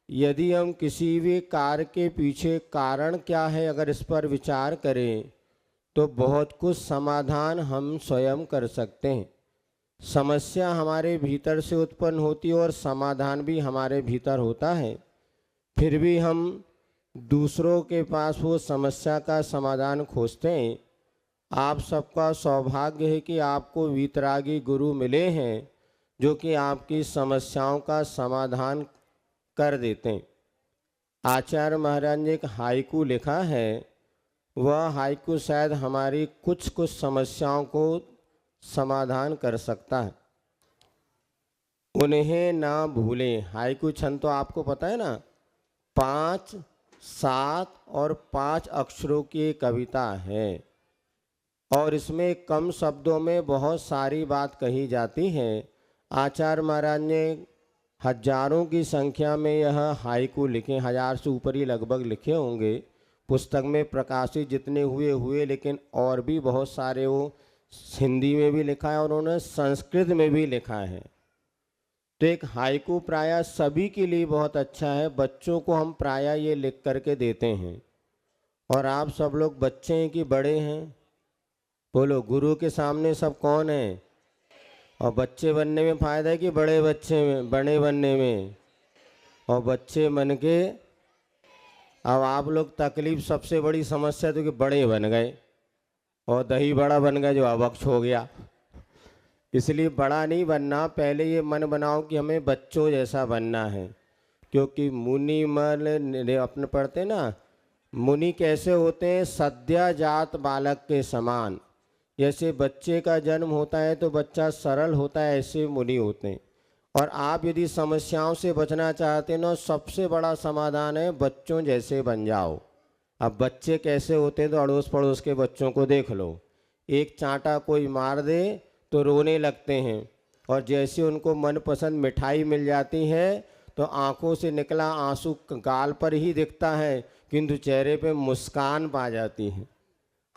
यदि हम किसी भी कार्य के पीछे कारण क्या है अगर इस पर विचार करें तो बहुत कुछ समाधान हम स्वयं कर सकते हैं। समस्या हमारे भीतर से उत्पन्न होती है और समाधान भी हमारे भीतर होता है। फिर भी हम दूसरों के पास वो समस्या का समाधान खोजते हैं। आप सबका सौभाग्य है कि आपको वीतरागी गुरु मिले हैं जो कि आपकी समस्याओं का समाधान कर देते हैं। आचार्य महाराज ने एक हाइकू लिखा है, वह हाइकू शायद हमारी कुछ समस्याओं को समाधान कर सकता है। उन्हें ना भूलें। हाइकू छंद तो आपको पता है ना, 5, 7 और 5 अक्षरों की कविता है और इसमें कम शब्दों में बहुत सारी बात कही जाती है। आचार्य महाराज ने हजारों की संख्या में यह हाइकू लिखे, 1000 से ऊपर ही लगभग लिखे होंगे। पुस्तक में प्रकाशित जितने हुए लेकिन और भी बहुत सारे वो हिंदी में भी लिखा है और उन्होंने संस्कृत में भी लिखा है। तो एक हाइकू प्रायः सभी के लिए बहुत अच्छा है। बच्चों को हम प्रायः ये लिख करके देते हैं। और आप सब लोग बच्चे हैं कि बड़े हैं? बोलो, गुरु के सामने सब कौन है? और बच्चे बनने में फ़ायदा है कि बड़े बनने में? और बच्चे बन के अब आप लोग तकलीफ सबसे बड़ी समस्या तो कि बड़े बन गए और दही बड़ा बन गया जो अवक्ष हो गया। इसलिए बड़ा नहीं बनना, पहले ये मन बनाओ कि हमें बच्चों जैसा बनना है। क्योंकि मुनि मन अपने पढ़ते ना, मुनि कैसे होते हैं? सद्याजात बालक के समान। जैसे बच्चे का जन्म होता है तो बच्चा सरल होता है, ऐसे मुनि होते हैं। और आप यदि समस्याओं से बचना चाहते हैं ना, सबसे बड़ा समाधान है बच्चों जैसे बन जाओ। अब बच्चे कैसे होते हैं तो अड़ोस पड़ोस के बच्चों को देख लो, एक चांटा कोई मार दे तो रोने लगते हैं और जैसे उनको मनपसंद मिठाई मिल जाती है तो आंखों से निकला आंसू गाल पर ही दिखता है, किंतु चेहरे पे मुस्कान पा जाती है।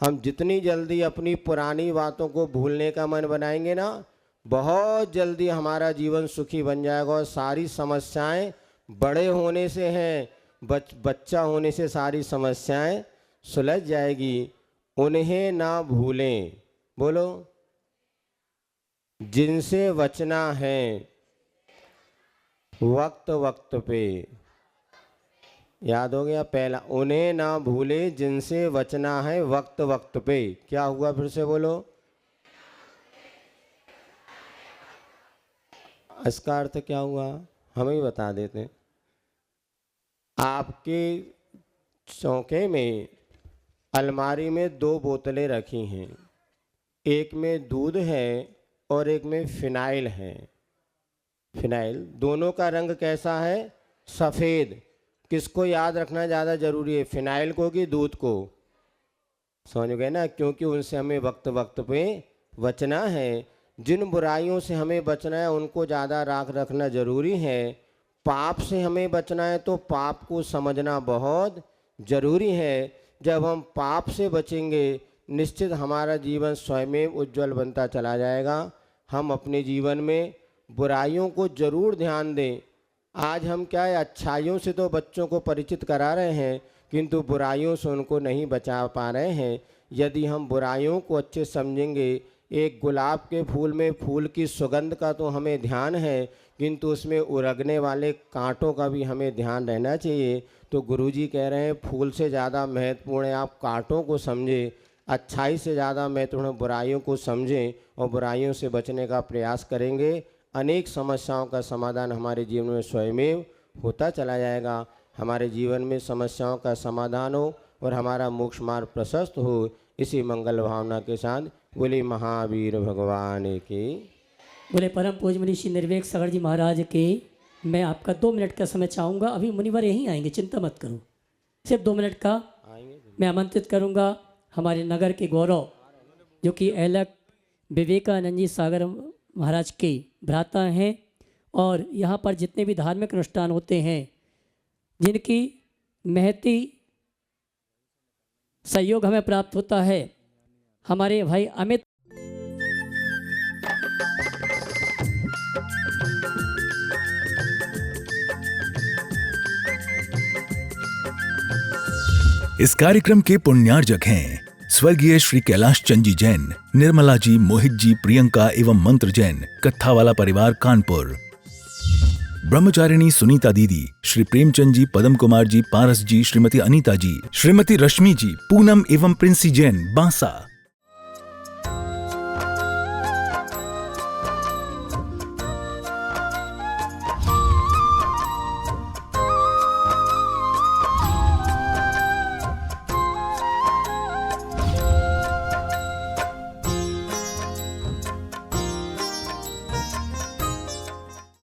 हम जितनी जल्दी अपनी पुरानी बातों को भूलने का मन बनाएंगे ना, बहुत जल्दी हमारा जीवन सुखी बन जाएगा। और सारी समस्याएं बड़े होने से हैं, बच्चा होने से सारी समस्याएं सुलझ जाएगी। उन्हें ना भूलें। बोलो, जिनसे बचना है वक्त वक्त पे। याद हो गया पहला? उन्हें ना भूले जिनसे बचना है वक्त वक्त पे। क्या हुआ फिर से बोलो? इसका अर्थ क्या हुआ हमें ही बता देते हैं। आपके चौके में अलमारी में 2 बोतलें रखी हैं, एक में दूध है और एक में फिनाइल है। फिनाइल दोनों का रंग कैसा है? सफ़ेद। किसको याद रखना ज़्यादा ज़रूरी है, फिनाइल को कि दूध को? समझ गए ना, क्योंकि उनसे हमें वक्त वक्त पे बचना है। जिन बुराइयों से हमें बचना है उनको ज़्यादा राख रखना ज़रूरी है। पाप से हमें बचना है तो पाप को समझना बहुत ज़रूरी है। जब हम पाप से बचेंगे निश्चित हमारा जीवन स्वयं उज्जवल बनता चला जाएगा। हम अपने जीवन में बुराइयों को ज़रूर ध्यान दें। आज हम क्या है, अच्छाइयों से तो बच्चों को परिचित करा रहे हैं किंतु बुराइयों से उनको नहीं बचा पा रहे हैं। यदि हम बुराइयों को अच्छे समझेंगे, एक गुलाब के फूल में फूल की सुगंध का तो हमें ध्यान है किंतु उसमें उरगने वाले कांटों का भी हमें ध्यान रहना चाहिए। तो गुरुजी कह रहे हैं फूल से ज़्यादा महत्वपूर्ण है आप कांटों को समझें, अच्छाई से ज़्यादा महत्वपूर्ण बुराइयों को समझें और बुराइयों से बचने का प्रयास करेंगे। अनेक समस्याओं का समाधान हमारे जीवन में स्वयं होता चला जाएगा। हमारे जीवन में समस्याओं का समाधान हो और हमारा मोक्ष मार्ग प्रशस्त हो, इसी मंगल भावना के साथ बोले महावीर भगवान की। बोले परम पूज्य मुनि श्री निर्वेक सागर जी महाराज के। मैं आपका 2 मिनट का समय चाहूँगा। अभी मुनिवर यहीं आएंगे, चिंता मत करो, सिर्फ 2 मिनट का मैं आमंत्रित करूँगा। हमारे नगर के गौरव जो कि एलक विवेकानंद जी सागर महाराज के भ्राता हैं और यहाँ पर जितने भी धार्मिक अनुष्ठान होते हैं जिनकी महती सहयोग हमें प्राप्त होता है, हमारे भाई अमित इस कार्यक्रम के पुण्यार्जक हैं स्वर्गीय श्री कैलाश चंद जी जैन, निर्मला जी, मोहित जी, प्रियंका एवं मंत्र जैन, कत्थावाला परिवार कानपुर। ब्रह्मचारिणी सुनीता दीदी, श्री प्रेमचंद जी, पदम कुमार जी, पारस जी, श्रीमती अनीता जी, श्रीमती रश्मि जी, पूनम एवं प्रिंसी जैन, बांसा।